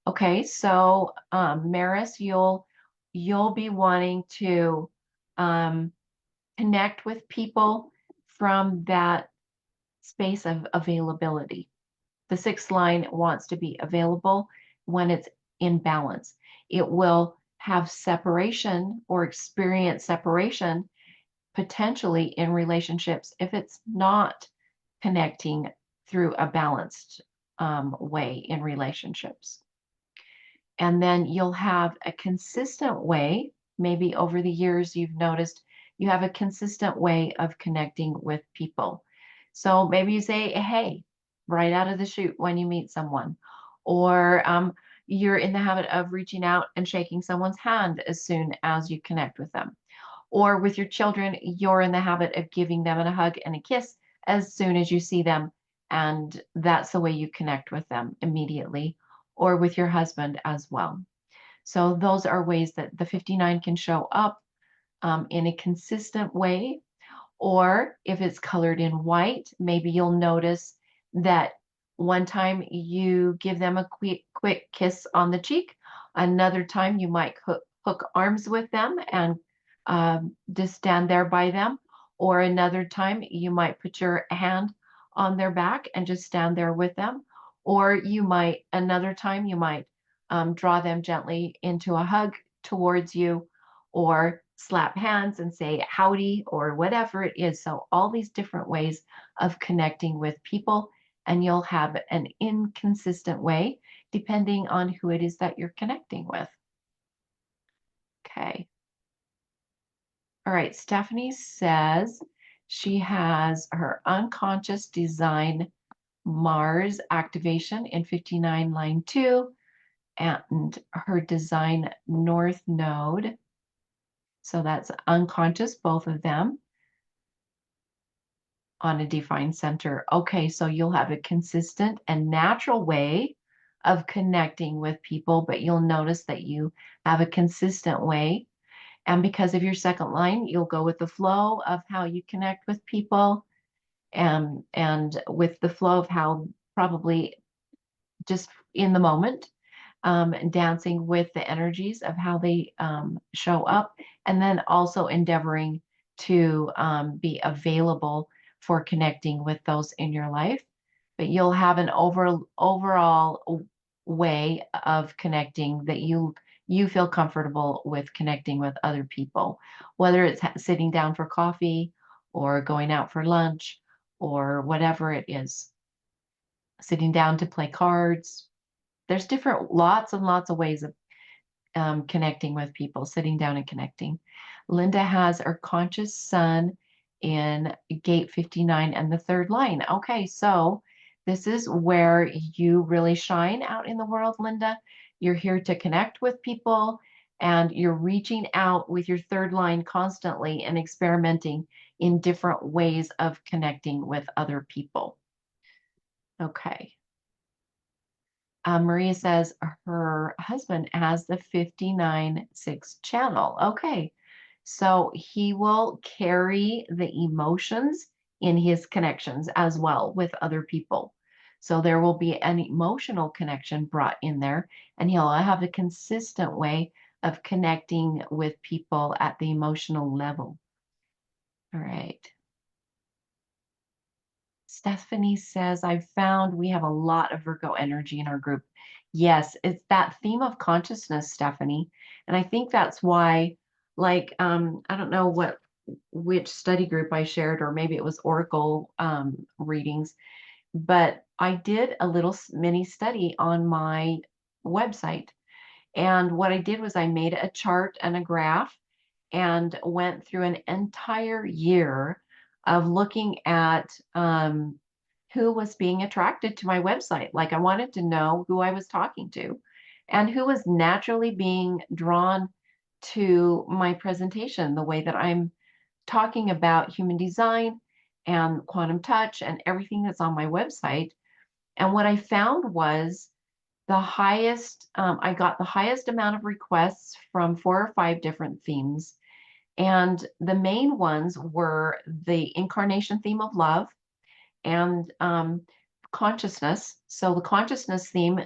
Okay, so Maris, you'll be wanting to connect with people from that space of availability. The sixth line wants to be available when it's in balance. It will have separation or experience separation potentially in relationships if it's not connecting through a balanced way in relationships. And then you'll have a consistent way. Maybe over the years, you've noticed you have a consistent way of connecting with people. So maybe you say, hey, right out of the chute when you meet someone, or you're in the habit of reaching out and shaking someone's hand as soon as you connect with them. Or with your children, you're in the habit of giving them a hug and a kiss as soon as you see them. And that's the way you connect with them immediately, or with your husband as well. So those are ways that the 59 can show up in a consistent way. Or if it's colored in white, maybe you'll notice that one time you give them a quick kiss on the cheek. Another time you might hook arms with them and just stand there by them. Or another time you might put your hand on their back and just stand there with them. Or another time you might draw them gently into a hug towards you, or slap hands and say howdy, or whatever it is. So all these different ways of connecting with people, and you'll have an inconsistent way depending on who it is that you're connecting with. Okay. All right, Stephanie says she has her unconscious design Mars activation in 59 line 2, and her design north node. So that's unconscious, both of them on a defined center. Okay, so you'll have a consistent and natural way of connecting with people, but you'll notice that you have a consistent way. And because of your second line, you'll go with the flow of how you connect with people, and with the flow of how probably just in the moment, dancing with the energies of how they show up, and then also endeavoring to be available for connecting with those in your life. But you'll have an overall way of connecting that you feel comfortable with connecting with other people, whether it's sitting down for coffee or going out for lunch or whatever it is, sitting down to play cards. There's different lots and lots of ways of connecting with people, sitting down and connecting. Linda has her conscious sun in gate 59 and the third line. Okay, so this is where you really shine out in the world, Linda. You're here to connect with people, and you're reaching out with your third line constantly and experimenting in different ways of connecting with other people. Okay. Maria says her husband has the 59-6 channel. Okay, so he will carry the emotions in his connections as well with other people. So there will be an emotional connection brought in there, and he'll have a consistent way of connecting with people at the emotional level. All right. Stephanie says, I've found we have a lot of Virgo energy in our group. Yes, it's that theme of consciousness, Stephanie. And I think that's why, like, I don't know which study group I shared, or maybe it was Oracle readings, but I did a little mini study on my website. And what I did was I made a chart and a graph and went through an entire year of looking at who was being attracted to my website. Like, I wanted to know who I was talking to and who was naturally being drawn to my presentation, the way that I'm talking about human design and quantum touch and everything that's on my website. And what I found was I got the highest amount of requests from 4 or 5 different themes. And the main ones were the incarnation theme of love and consciousness. So the consciousness theme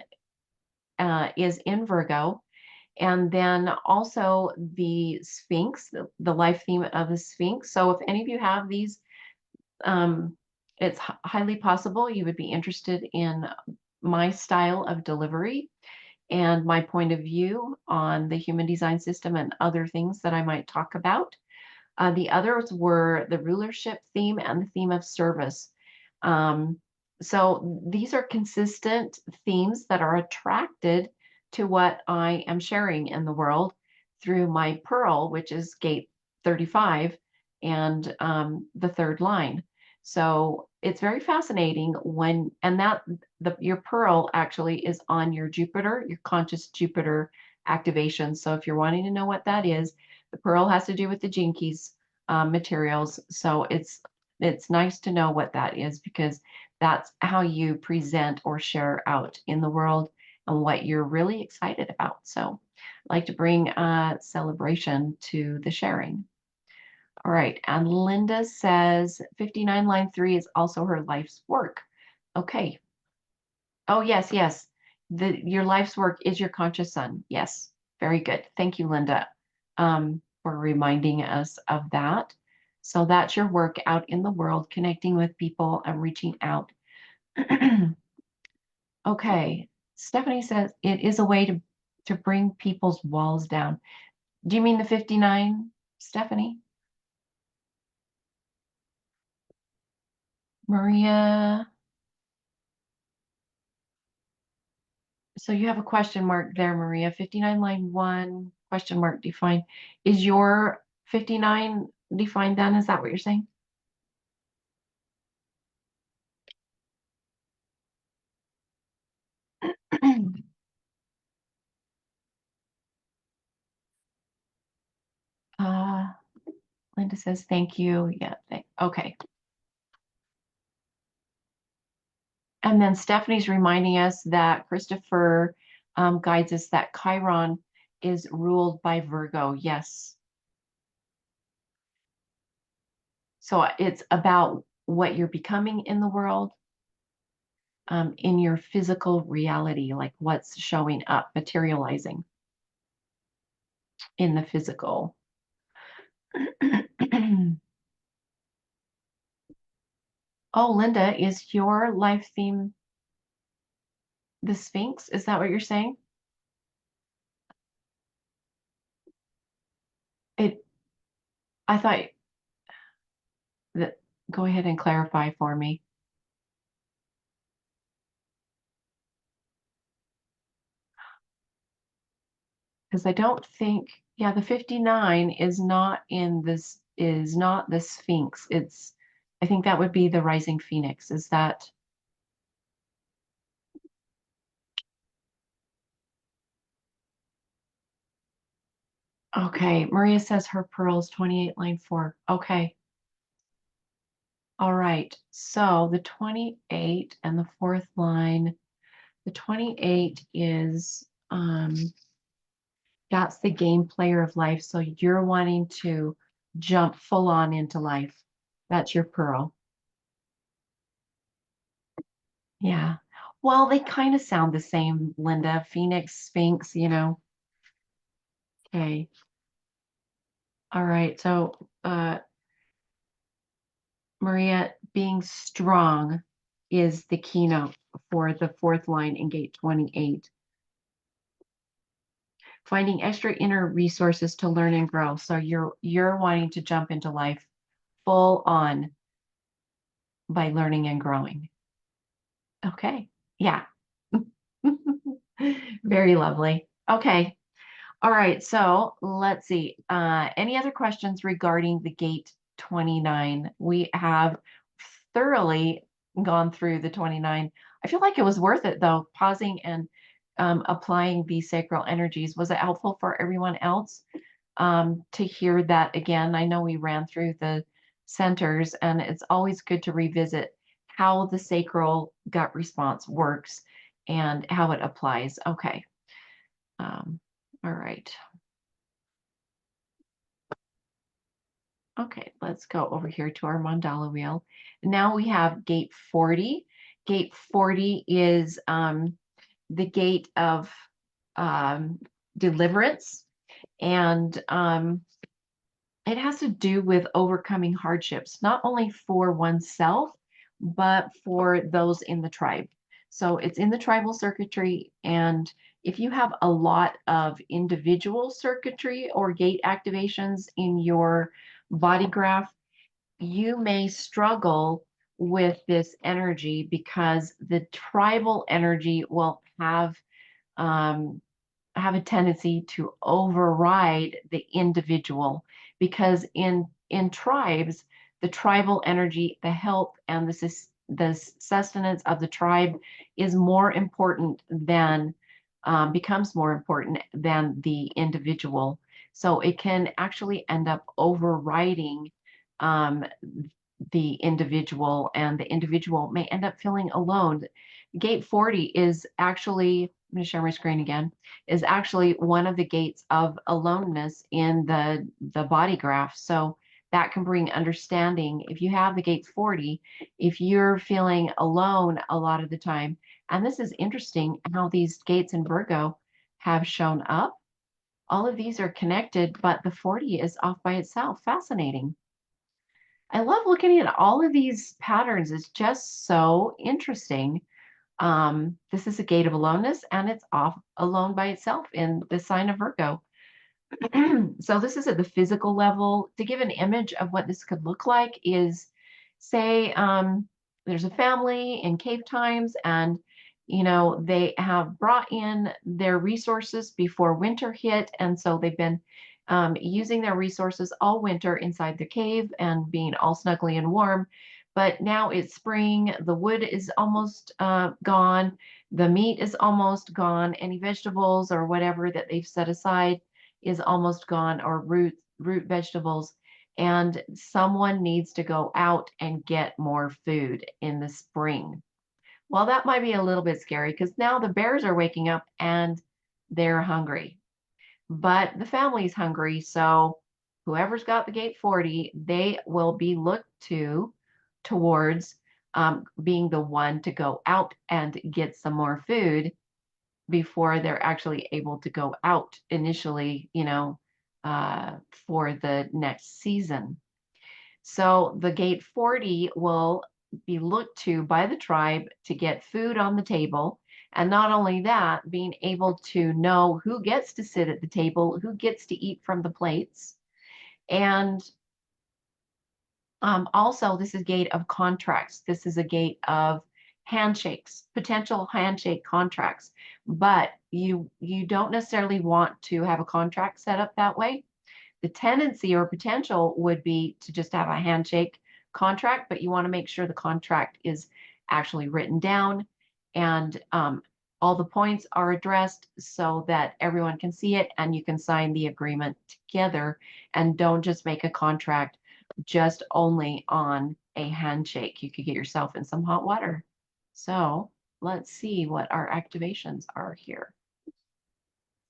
is in Virgo. And then also the Sphinx, the life theme of the Sphinx. So if any of you have these, it's highly possible you would be interested in my style of delivery and my point of view on the human design system and other things that I might talk about. The others were the rulership theme and the theme of service. Um, so these are consistent themes that are attracted to what I am sharing in the world through my pearl, which is gate 35 and the third line. So it's very fascinating your pearl actually is on your Jupiter, your conscious Jupiter activation. So if you're wanting to know what that is, the pearl has to do with the Gene Keys materials. So it's nice to know what that is, because that's how you present or share out in the world and what you're really excited about. So I like to bring celebration to the sharing. All right, and Linda says 59 line 3 is also her life's work. Okay. Oh, yes, yes. Your life's work is your conscious sun. Yes, very good. Thank you, Linda, for reminding us of that. So that's your work out in the world, connecting with people and reaching out. Okay. Stephanie says it is a way to bring people's walls down. Do you mean the 59, Stephanie? Maria? So you have a question mark there, Maria. 59 line 1, question mark defined. Is your 59 defined then? Is that what you're saying? Linda says, thank you. Yeah, okay. And then Stephanie's reminding us that Christopher guides us that Chiron is ruled by Virgo. Yes. So it's about what you're becoming in the world, in your physical reality, like what's showing up, materializing in the physical. Oh, Linda, is your life theme the Sphinx? Is that what you're saying? It, I thought that, go ahead and clarify for me. Because I don't think, yeah, the 59 is not in this, is not the Sphinx. It's, I think that would be the rising phoenix. Is that, okay? Maria says her pearls 28 line 4. Okay. All right. So the 28 and the fourth line, the 28 is, that's the game player of life. So you're wanting to jump full on into life. That's your pearl. Yeah. Well, they kind of sound the same, Linda. Phoenix, Sphinx, you know. Okay. All right. So, Maria, being strong is the keynote for the fourth line in gate 28. Finding extra inner resources to learn and grow. So you're wanting to jump into life full on by learning and growing. Okay. Yeah. Very lovely. Okay. All right. So let's see. Any other questions regarding the gate 29? We have thoroughly gone through the 29. I feel like it was worth it though, pausing and applying these sacral energies. Was it helpful for everyone else to hear that again? I know we ran through the centers, and it's always good to revisit how the sacral gut response works and how it applies. Okay. All right. Okay, let's go over here to our mandala wheel. Now we have gate 40. Gate 40 is the gate of um, deliverance, and it has to do with overcoming hardships, not only for oneself, but for those in the tribe. So it's in the tribal circuitry. And if you have a lot of individual circuitry or gate activations in your body graph, you may struggle with this energy because the tribal energy will um, have a tendency to override the individual, because in tribes, the tribal energy, the health and the sustenance of the tribe is more important than becomes more important than the individual. So it can actually end up overriding um, the individual, and the individual may end up feeling alone. Gate 40 is actually, I'm going to share my screen again, is actually one of the gates of aloneness in the body graph. So that can bring understanding. If you have the gate 40, if you're feeling alone a lot of the time, and this is interesting how these gates in Virgo have shown up. All of these are connected, but the 40 is off by itself. Fascinating. I love looking at all of these patterns. It's just so interesting. This is a gate of aloneness, and it's off alone by itself in the sign of Virgo. So this is at the physical level. To give an image of what this could look like is, say, there's a family in cave times, and they have brought in their resources before winter hit, and so they've been using their resources all winter inside the cave and being all snuggly and warm. But now it's spring, the wood is almost gone, the meat is almost gone, any vegetables or whatever that they've set aside is almost gone, or root vegetables. and someone needs to go out and get more food in the spring. Well, that might be a little bit scary because now the bears are waking up and they're hungry, but the family's hungry. So whoever's got the gate 40, they will be looked to towards being the one to go out and get some more food before they're actually able to go out initially, for the next season. So the gate 40 will be looked to by the tribe to get food on the table. And not only that, being able to know who gets to sit at the table, who gets to eat from the plates. And also, this is a gate of contracts. This is a gate of handshakes, potential handshake contracts. But you don't necessarily want to have a contract set up that way. The tendency or potential would be to just have a handshake contract, but you want to make sure the contract is actually written down and all the points are addressed so that everyone can see it and you can sign the agreement together, and don't just make a contract just only on a handshake. You could get yourself in some hot water. So let's see what our activations are here.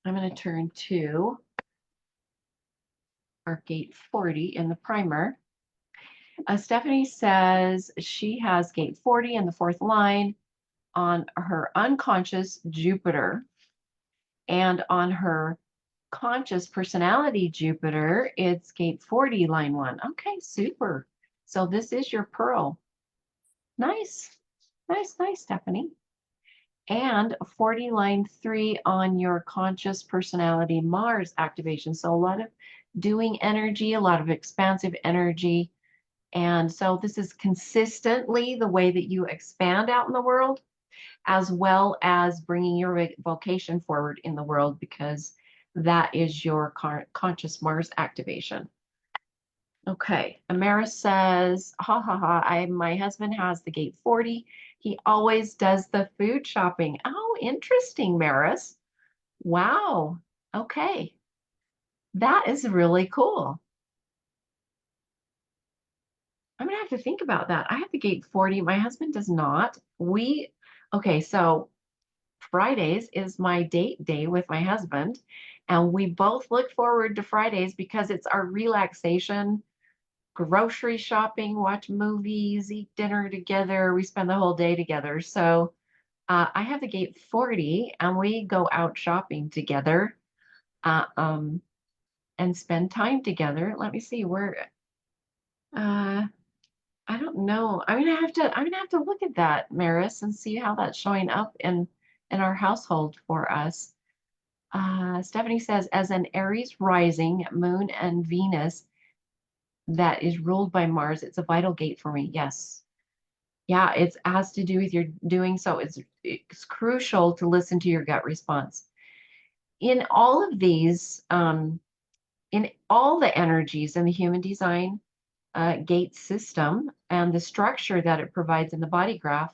I'm going to turn to our gate 40 in the primer. Stephanie says she has gate 40 in the fourth line on her unconscious Jupiter, and on her conscious personality Jupiter, it's gate 40, line 1. Okay, super. So this is your pearl. Nice, nice, nice, Stephanie. And 40, line 3 on your conscious personality Mars activation. So a lot of doing energy, a lot of expansive energy. And so this is consistently the way that you expand out in the world, as well as bringing your vocation forward in the world, because that is your conscious Mars activation. Okay, Amara says, ha ha ha, my husband has the gate 40. He always does the food shopping. Oh, interesting, Maris. Wow. Okay. That is really cool. I'm gonna have to think about that. I have the gate 40. My husband does not. Okay, so Fridays is my date day with my husband, and we both look forward to Fridays because it's our relaxation, grocery shopping, watch movies, eat dinner together. We spend the whole day together. So I have the gate 40, and we go out shopping together uh, um, and spend time together. Let me see where. I don't know. I'm gonna have to look at that, Maris, and see how that's showing up in our household for us. Stephanie says, as an Aries rising, Moon and Venus that is ruled by Mars, it's a vital gate for me. Yes. Yeah, it has to do with your doing so. It's crucial to listen to your gut response. In all of these, in all the energies in the human design gate system and the structure that it provides in the body graph,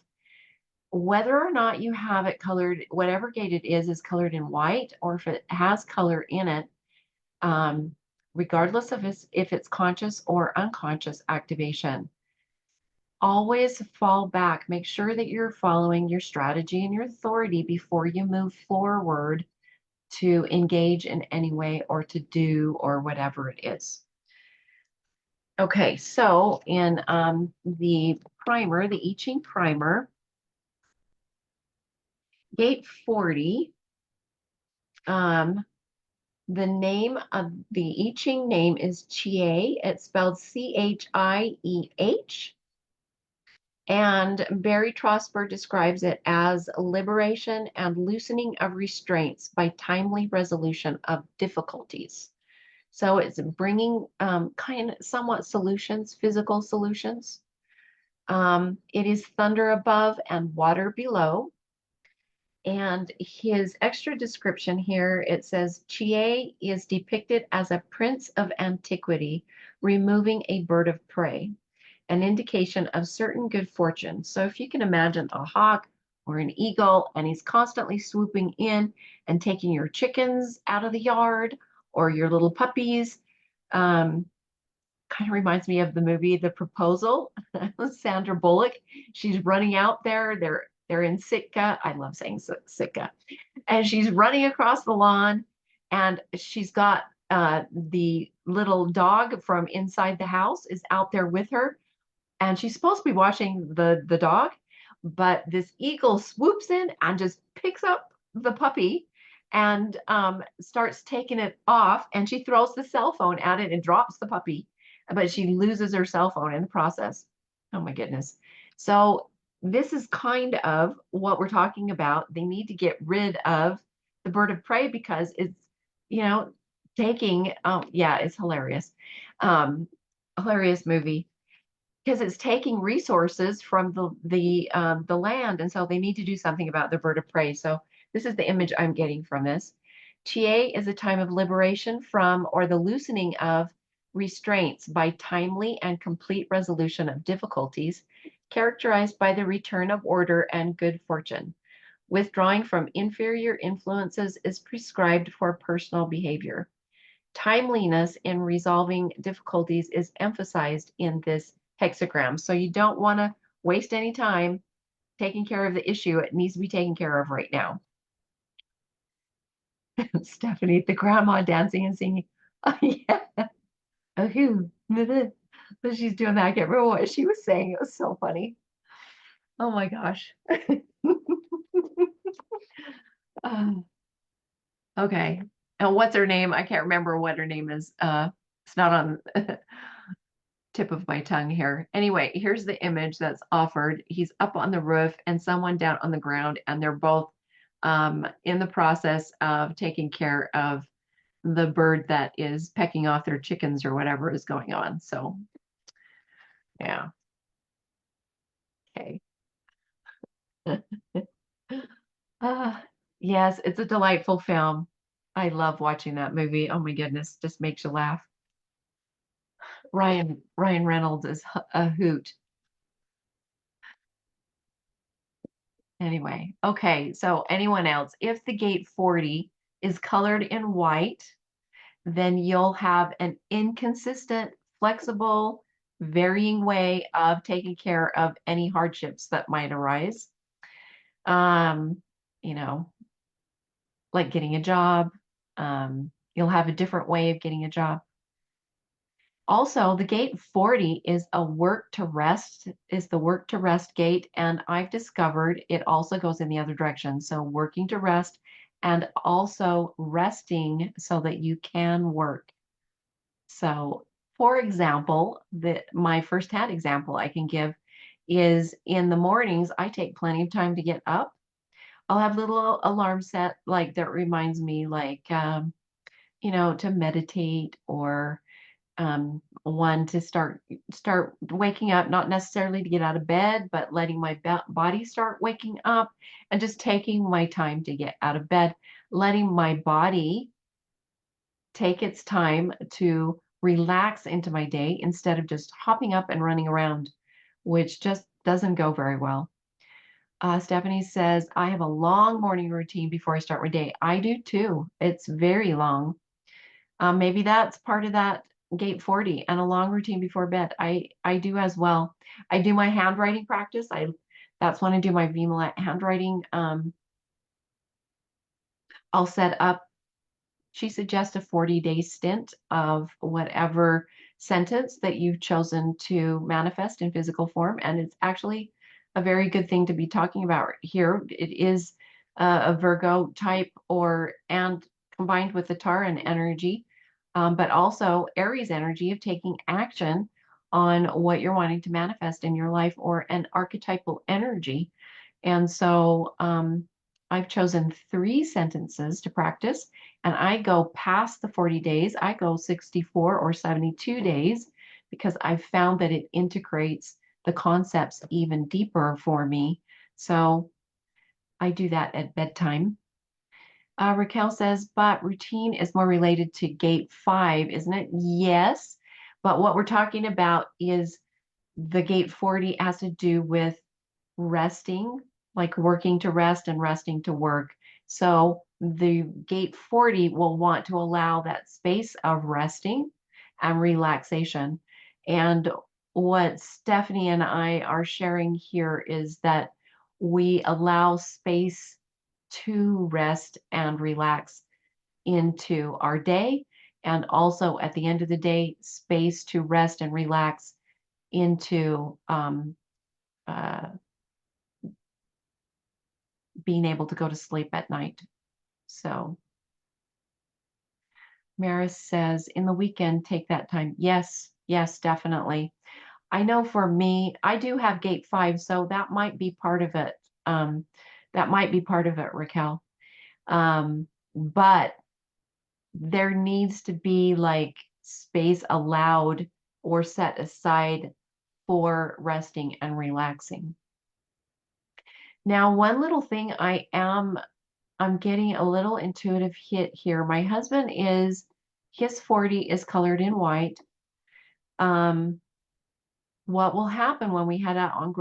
whether or not you have it colored, whatever gate it is colored in white, or if it has color in it, regardless of if it's conscious or unconscious activation, always fall back. Make sure that you're following your strategy and your authority before you move forward to engage in any way or to do or whatever it is. Okay, so in the primer, the I Ching primer, gate 40, the name of the I Ching name is Chieh. It's spelled Chieh. And Barry Trosper describes it as liberation and loosening of restraints by timely resolution of difficulties. So it's bringing kind of somewhat solutions, physical solutions. It is thunder above and water below. And his extra description here, it says, Chieh is depicted as a prince of antiquity, removing a bird of prey, an indication of certain good fortune. So if you can imagine a hawk or an eagle, and he's constantly swooping in and taking your chickens out of the yard or your little puppies, kind of reminds me of the movie The Proposal with Sandra Bullock. She's running out there. They're in Sitka. I love saying Sitka. And she's running across the lawn, and she's got the little dog from inside the house is out there with her, and she's supposed to be watching the dog, but this eagle swoops in and just picks up the puppy and starts taking it off, and she throws the cell phone at it and drops the puppy, but she loses her cell phone in the process. Oh my goodness. So this is kind of what we're talking about. They need to get rid of the bird of prey because it's, you know, taking, yeah, it's hilarious. Hilarious movie because it's taking resources from the land, and so they need to do something about the bird of prey. So this is the image I'm getting from this. Chie is a time of liberation from or the loosening of restraints by timely and complete resolution of difficulties, characterized by the return of order and good fortune. Withdrawing from inferior influences is prescribed for personal behavior. Timeliness in resolving difficulties is emphasized in this hexagram. So you don't want to waste any time taking care of the issue. It needs to be taken care of right now. Stephanie, the grandma dancing and singing. Oh, yeah. Oh, but she's doing that. I can't remember what she was saying. It was so funny. Oh my gosh. Okay. And what's her name? I can't remember what her name is. It's not on tip of my tongue here. Anyway, here's the image that's offered. He's up on the roof and someone down on the ground, and they're both in the process of taking care of the bird that is pecking off their chickens or whatever is going on. So, yeah. Okay. uh, yes, it's a delightful film. I love watching that movie. Oh my goodness, just makes you laugh. Ryan Reynolds is a hoot. Anyway, okay, so anyone else, if the gate 40 is colored in white, then you'll have an inconsistent, flexible, varying way of taking care of any hardships that might arise. Um, you know, like getting a job. You'll have a different way of getting a job. Also, the gate 40 is a work to rest, is the work to rest gate. And I've discovered it also goes in the other direction. So working to rest and also resting so that you can work. So for example, my firsthand example I can give is in the mornings, I take plenty of time to get up. I'll have little alarm set like that reminds me like, to meditate or one to start waking up, not necessarily to get out of bed, but letting my body start waking up and just taking my time to get out of bed, letting my body take its time to relax into my day instead of just hopping up and running around, which just doesn't go very well. Stephanie says, I have a long morning routine before I start my day. I do too. It's very long. Maybe that's part of that gate 40 and a long routine before bed. I do as well. I do my handwriting practice. That's when I do my VMLAT handwriting. I'll set up, she suggests a 40-day stint of whatever sentence that you've chosen to manifest in physical form. And it's actually a very good thing to be talking about here. It is a Virgo type and combined with the Taran energy, but also Aries energy of taking action on what you're wanting to manifest in your life or an archetypal energy. And so I've chosen 3 sentences to practice, and I go past the 40 days. I go 64 or 72 days because I've found that it integrates the concepts even deeper for me. So I do that at bedtime. Raquel says, but routine is more related to gate 5, isn't it? Yes. But what we're talking about is the gate 40 has to do with resting, like working to rest and resting to work. So the gate 40 will want to allow that space of resting and relaxation. And what Stephanie and I are sharing here is that we allow space to rest and relax into our day, and also at the end of the day, space to rest and relax into uh, being able to go to sleep at night. So Maris says, in the weekend, take that time. Yes, yes, definitely. I know for me, I do have gate 5, so that might be part of it. Um, that might be part of it, Raquel. But there needs to be like space allowed or set aside for resting and relaxing. Now, one little thing I'm getting a little intuitive hit here. My husband his 40 is colored in white. Um, what will happen when we head out on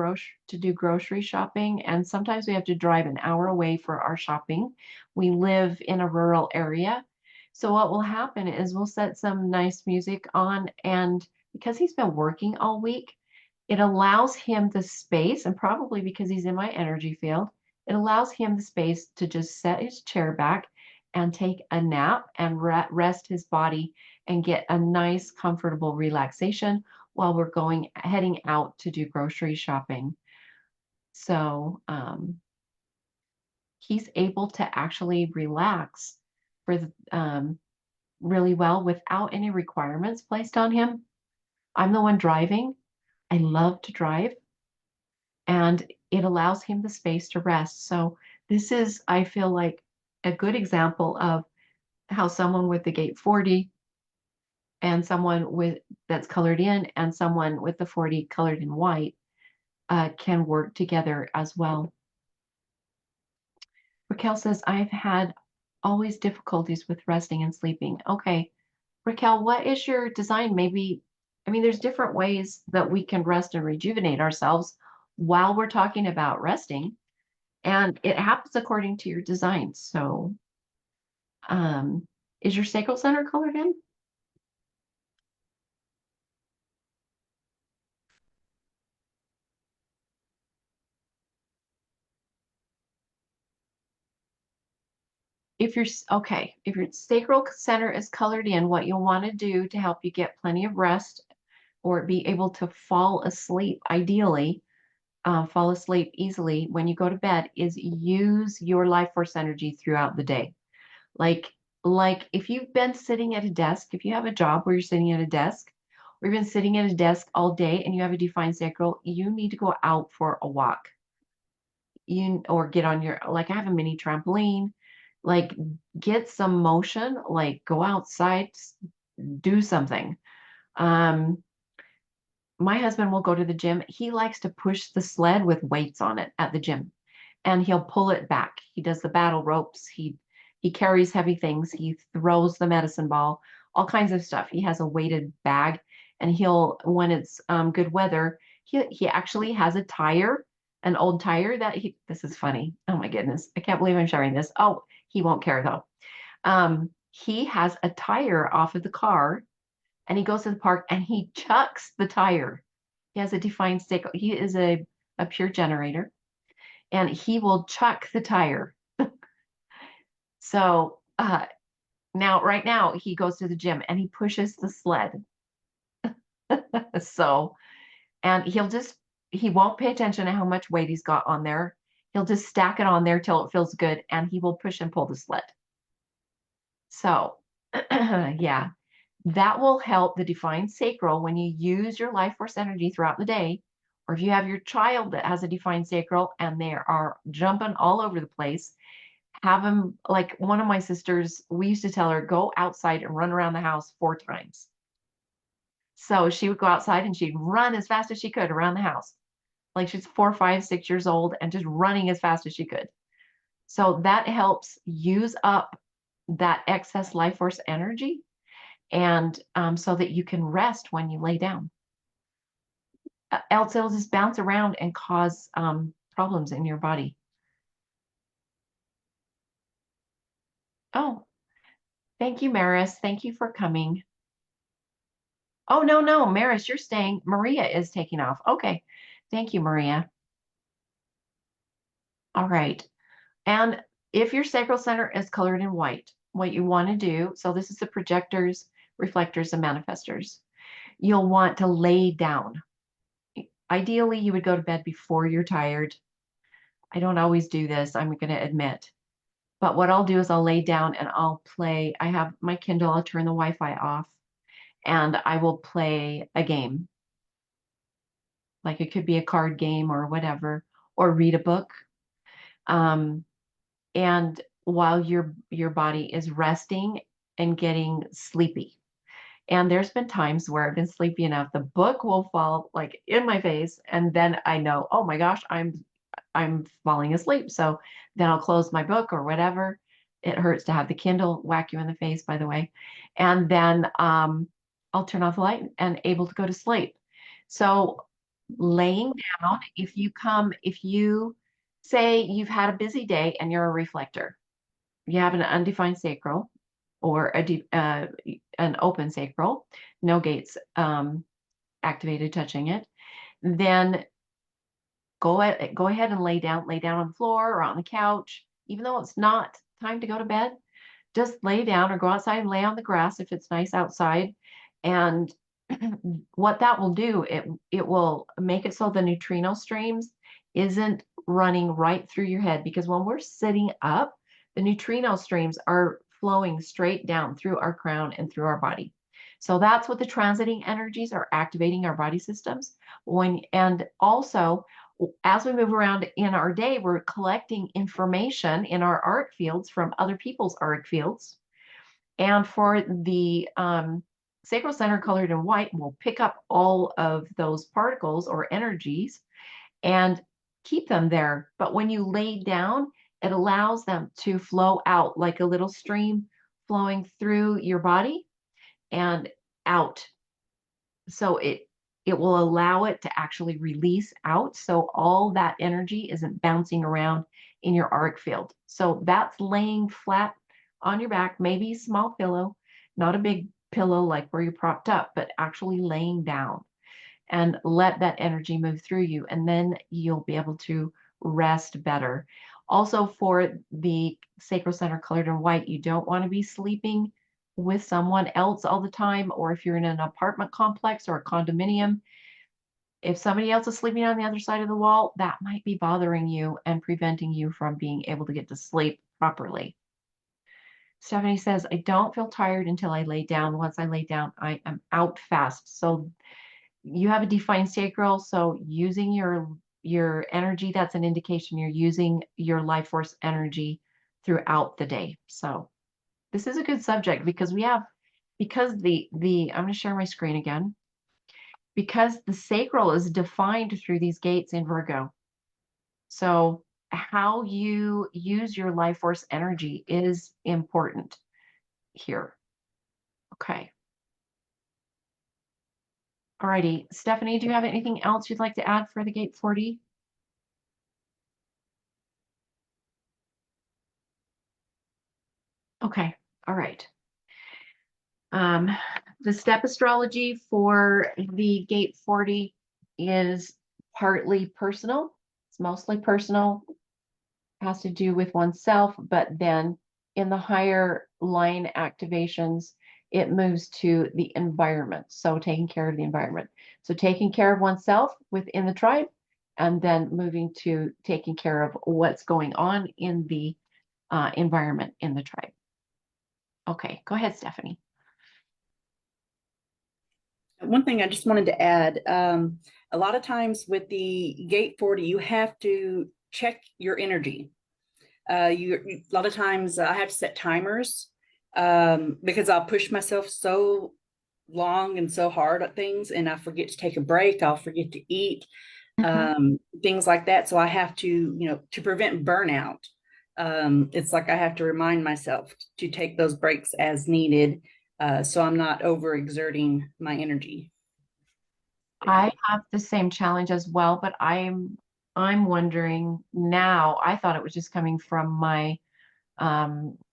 to do grocery shopping, and sometimes we have to drive an hour away for our shopping. We live in a rural area. So what will happen is we'll set some nice music on, and because he's been working all week, it allows him the space, and probably because he's in my energy field, it allows him the space to just set his chair back and take a nap and rest his body and get a nice, comfortable relaxation while we're heading out to do grocery shopping. So he's able to actually relax for really well without any requirements placed on him. I'm the one driving. I love to drive, and it allows him the space to rest. So this is, I feel like, a good example of how someone with the gate 40 and someone with that's colored in and someone with the 40 colored in white can work together as well. Raquel says, I've had always difficulties with resting and sleeping. Okay, Raquel, what is your design? Maybe, I mean, there's different ways that we can rest and rejuvenate ourselves while we're talking about resting, and it happens according to your design. So, um, is your sacral center colored in? If your sacral center is colored in, what you'll want to do to help you get plenty of rest or be able to fall asleep, ideally, fall asleep easily when you go to bed, is use your life force energy throughout the day. Like, like if you've been sitting at a desk, if you have a job where you're sitting at a desk, or you've been sitting at a desk all day and you have a defined sacral, you need to go out for a walk. Or get on your, like I have a mini trampoline, like get some motion, like go outside, do something. Um, my husband will go to the gym. He likes to push the sled with weights on it at the gym, and he'll pull it back. He does the battle ropes. He carries heavy things. He throws the medicine ball, all kinds of stuff. He has a weighted bag, and he'll, when it's good weather, he actually has a tire, an old tire that he. This is funny. Oh my goodness, I can't believe I'm sharing this. Oh, he won't care though. He has a tire off of the car, and he goes to the park and he chucks the tire. He has a defined stick. He is a pure generator, and he will chuck the tire. So right now he goes to the gym and he pushes the sled. So, and he won't pay attention to how much weight he's got on there. He'll just stack it on there till it feels good, and he will push and pull the sled. So, yeah, that will help the defined sacral when you use your life force energy throughout the day. Or if you have your child that has a defined sacral and they are jumping all over the place, have them, like one of my sisters, we used to tell her, go outside and run around the house 4 times. So she would go outside and she'd run as fast as she could around the house. Like she's 4, 5, 6 years old and just running as fast as she could. So that helps use up that excess life force energy, and so that you can rest when you lay down. Else it'll just bounce around and cause problems in your body. Oh, thank you, Maris. Thank you for coming. Oh, no, no, Maris, you're staying. Maria is taking off. Okay. Thank you, Maria. All right. And if your sacral center is colored in white, what you want to do, so this is the projectors, reflectors, and manifestors. You'll want to lay down. Ideally, you would go to bed before you're tired. I don't always do this, I'm going to admit. But what I'll do is I'll lay down and I'll play. I have my Kindle, I'll turn the Wi-Fi off, and I will play a game. Like it could be a card game or whatever, or read a book. Um, and while your body is resting and getting sleepy. And there's been times where I've been sleepy enough, the book will fall like in my face, and then I know, oh my gosh, I'm falling asleep. So then I'll close my book or whatever. It hurts to have the Kindle whack you in the face, by the way. And then I'll turn off the light and able to go to sleep. So laying down, if you say you've had a busy day and you're a reflector, you have an undefined sacral or an open sacral, no gates activated touching it, then go ahead and lay down on the floor or on the couch, even though it's not time to go to bed. Just lay down or go outside and lay on the grass if it's nice outside. And what that will do, it will make it so the neutrino streams isn't running right through your head, because when we're sitting up, the neutrino streams are flowing straight down through our crown and through our body. So that's what the transiting energies are activating our body systems. And also, as we move around in our day, we're collecting information in our auric fields from other people's auric fields. And for the sacral center colored in white, we'll pick up all of those particles or energies and keep them there. But when you lay down, it allows them to flow out like a little stream flowing through your body and out. So it will allow it to actually release out. So all that energy isn't bouncing around in your auric field. So that's laying flat on your back, maybe a small pillow, not a big pillow like where you're propped up, but actually laying down, and let that energy move through you. And then you'll be able to rest better. Also, for the sacral center colored in white, you don't want to be sleeping with someone else all the time, or if you're in an apartment complex or a condominium, if somebody else is sleeping on the other side of the wall, that might be bothering you and preventing you from being able to get to sleep properly. Stephanie says, I don't feel tired until I lay down. Once I lay down, I am out fast. So you have a defined sacral, so using your energy, that's an indication you're using your life force energy throughout the day. So this is a good subject because I'm going to share my screen again, because the sacral is defined through these gates in Virgo. So how you use your life force energy is important here. Okay. Alrighty, Stephanie, do you have anything else you'd like to add for the gate 40? Okay, all right. The step astrology for the gate 40 is partly personal. It's mostly personal, has to do with oneself, but then in the higher line activations, it moves to the environment. So taking care of the environment. So taking care of oneself within the tribe, and then moving to taking care of what's going on in the environment in the tribe. Okay, go ahead, Stephanie. One thing I just wanted to add, a lot of times with the gate 40, you have to check your energy. A lot of times I have to set timers because I'll push myself so long and so hard at things, and I forget to take a break. I'll forget to eat, things like that. So I have to, to prevent burnout. It's like I have to remind myself to take those breaks as needed, so I'm not overexerting my energy. I have the same challenge as well, but I'm wondering now. I thought it was just coming from my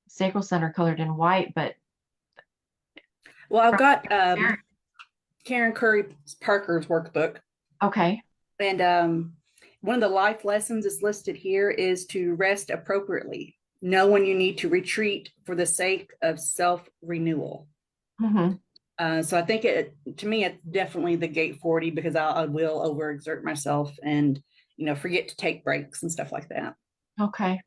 sacral center colored in white, but Well, I've got Karen Curry Parker's workbook. Okay. And one of the life lessons is listed here is to rest appropriately. Know when you need to retreat for the sake of self-renewal. So I think to me, it's definitely the gate 40 because I will overexert myself and, forget to take breaks and stuff like that. Okay.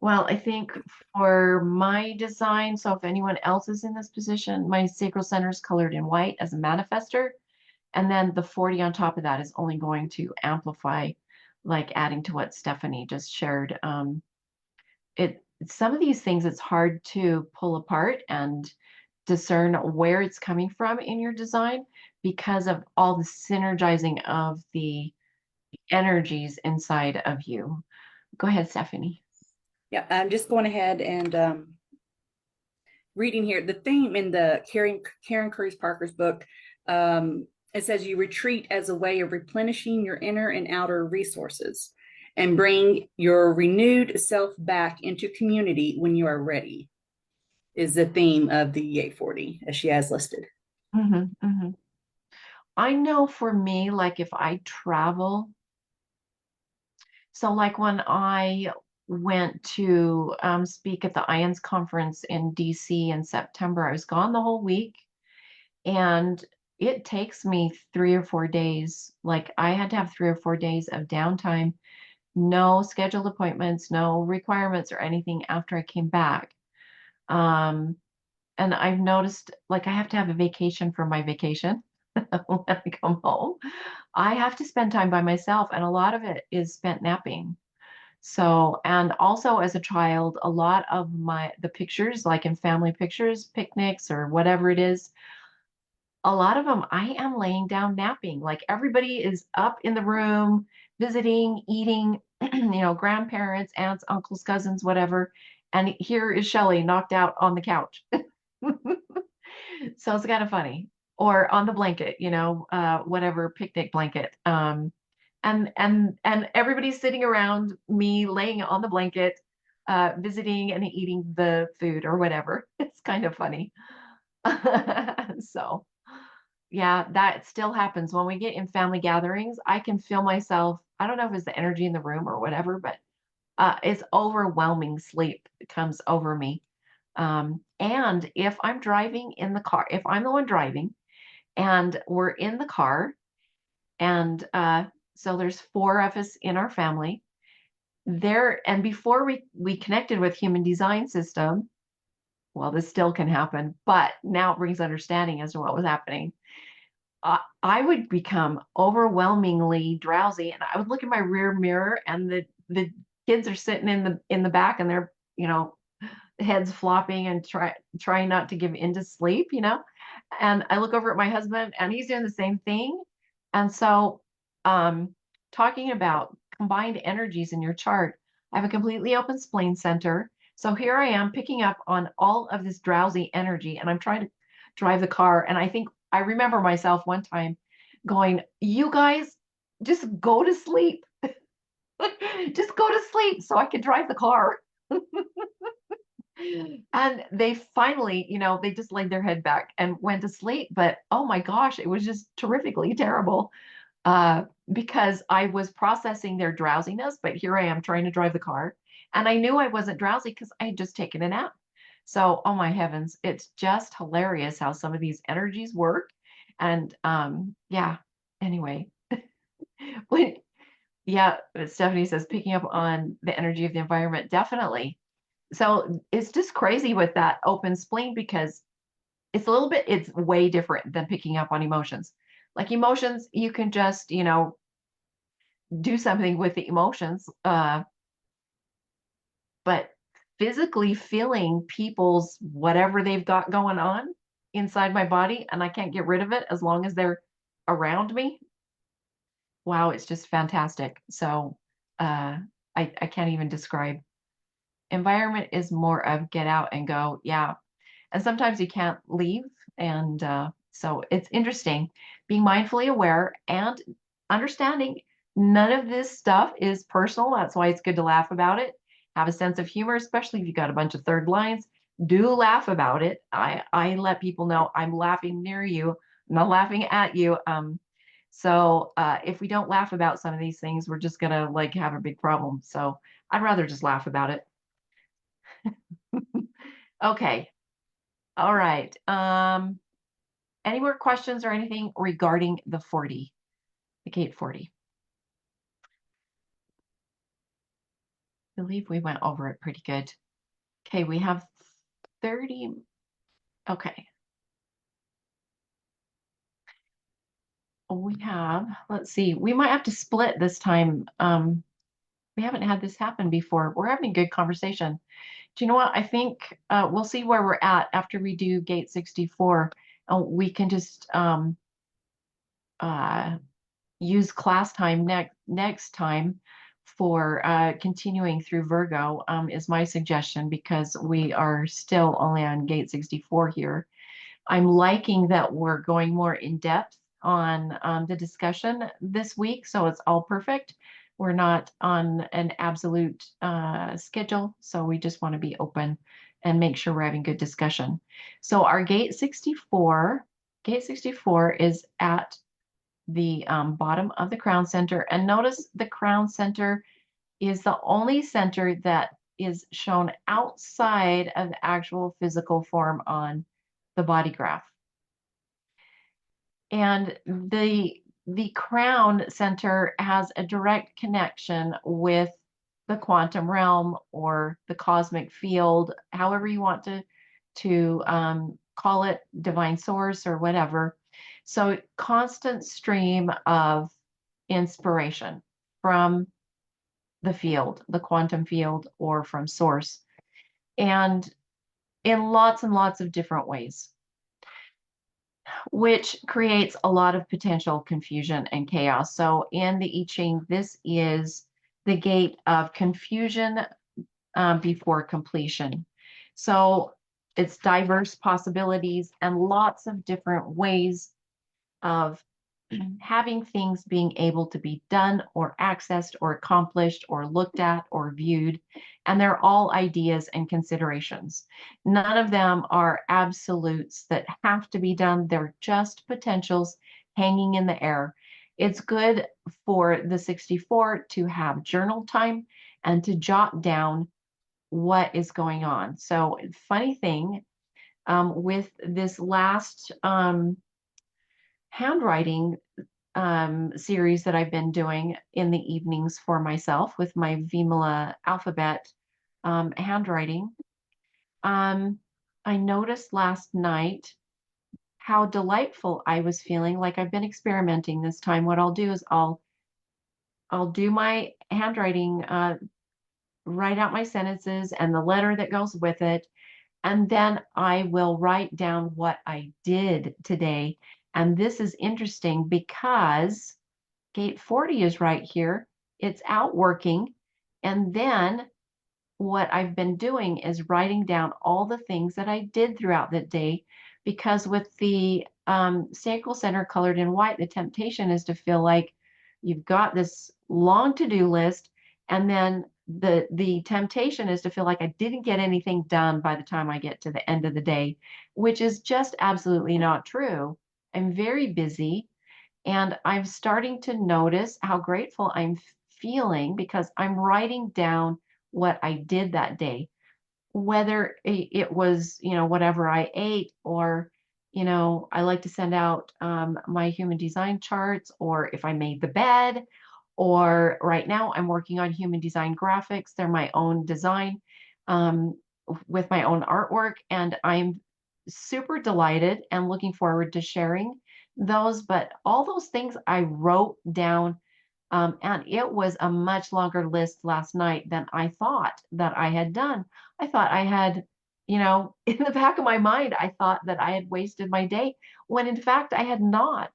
Well, I think for my design, so if anyone else is in this position, my sacral center is colored in white as a manifester. And then the 40 on top of that is only going to amplify, like adding to what Stephanie just shared. Some of these things it's hard to pull apart and discern where it's coming from in your design because of all the synergizing of the energies inside of you. Go ahead, Stephanie. Yeah, I'm just going ahead and reading here. The theme in the Karen Curry Parker's book, it says you retreat as a way of replenishing your inner and outer resources and bring your renewed self back into community when you are ready, is the theme of the 840 as she has listed. I know for me, like if I travel, so like when I went to speak at the IONS conference in DC in September, I was gone the whole week. And it takes me 3 or 4 days. Like I had to have 3 or 4 days of downtime, no scheduled appointments, no requirements or anything after I came back. Um, and I've noticed like I have to have a vacation for my vacation when I come home. I have to spend time by myself, and a lot of it is spent napping. So, and also as a child, a lot of the pictures, like in family pictures, picnics or whatever it is, a lot of them I am laying down napping. Like everybody is up in the room, visiting, eating, grandparents, aunts, uncles, cousins, whatever. And here is Shelly knocked out on the couch. So it's kind of funny. Or on the blanket, whatever picnic blanket. And everybody's sitting around me laying on the blanket, visiting and eating the food or whatever. It's kind of funny. So yeah, that still happens when we get in family gatherings. I can feel myself. I don't know if it's the energy in the room or whatever, but it's overwhelming sleep comes over me. And if I'm driving in the car, if I'm the one driving and we're in the car, and so there's 4 of us in our family there, and before we connected with Human Design System, well, this still can happen, but now it brings understanding as to what was happening. I would become overwhelmingly drowsy, and I would look in my rear mirror, and the kids are sitting in the back, and they're heads flopping and trying not to give in to sleep, And I look over at my husband, and he's doing the same thing. And so, talking about combined energies in your chart, I have a completely open spleen center. So here I am picking up on all of this drowsy energy, and I'm trying to drive the car. And I remember myself one time going, "You guys, just go to sleep. Just go to sleep so I can drive the car." And they finally, they just laid their head back and went to sleep. But oh my gosh, it was just terrifically terrible because I was processing their drowsiness. But here I am trying to drive the car. And I knew I wasn't drowsy because I had just taken a nap. So, oh my heavens, it's just hilarious how some of these energies work. And yeah, anyway, when, yeah, Stephanie says picking up on the energy of the environment, definitely. So it's just crazy with that open spleen because it's way different than picking up on emotions. Like emotions, you can just, do something with the emotions. But physically feeling people's whatever they've got going on inside my body, and I can't get rid of it as long as they're around me. Wow, it's just fantastic. So I can't even describe. Environment is more of get out and go. Yeah. And sometimes you can't leave. And so it's interesting being mindfully aware and understanding none of this stuff is personal. That's why it's good to laugh about it. Have a sense of humor, especially if you got a bunch of third lines. Do laugh about it. I let people know I'm laughing near you, not laughing at you. So if we don't laugh about some of these things, we're just gonna like have a big problem. So I'd rather just laugh about it. Okay. All right. Any more questions or anything regarding the 40, the gate 40? I believe we went over it pretty good. Okay, we have 30. Okay. We have, let's see, we might have to split this time. We haven't had this happen before. We're having good conversation. Do you know what? I think we'll see where we're at after we do gate 64. We can just uh, use class time next time for continuing through Virgo is my suggestion because we are still only on gate 64 here. I'm liking that we're going more in depth on the discussion this week, so it's all perfect. We're not on an absolute schedule, so we just want to be open and make sure we're having good discussion. So our gate 64 is at the bottom of the crown center. And notice the crown center is the only center that is shown outside of the actual physical form on the body graph. And the crown center has a direct connection with the quantum realm or the cosmic field, however you want to call it, divine source or whatever. So constant stream of inspiration from the field, the quantum field, or from source, and in lots and lots of different ways, which creates a lot of potential confusion and chaos. So in the I Ching, this is the gate of confusion before completion. So it's diverse possibilities and lots of different ways of having things being able to be done or accessed or accomplished or looked at or viewed. And they're all ideas and considerations. None of them are absolutes that have to be done. They're just potentials hanging in the air. It's good for the 64 to have journal time and to jot down what is going on. So funny thing, with this last handwriting series that I've been doing in the evenings for myself with my Vimala alphabet handwriting. I noticed last night how delightful I was feeling. Like I've been experimenting this time. What I'll do is I'll do my handwriting, write out my sentences and the letter that goes with it. And then I will write down what I did today. And this is interesting because gate 40 is right here. It's out working. And then what I've been doing is writing down all the things that I did throughout the day, because with the sacral center colored in white, the temptation is to feel like you've got this long to-do list, and then the temptation is to feel like I didn't get anything done by the time I get to the end of the day, which is just absolutely not true. I'm very busy. And I'm starting to notice how grateful I'm feeling because I'm writing down what I did that day, whether it was, whatever I ate, or, I like to send out my human design charts, or if I made the bed, or right now I'm working on human design graphics. They're my own design um, with my own artwork. And I'm super delighted and looking forward to sharing those. But all those things I wrote down, and it was a much longer list last night than I thought that I had done. I thought I had, in the back of my mind, I thought that I had wasted my day, when in fact I had not.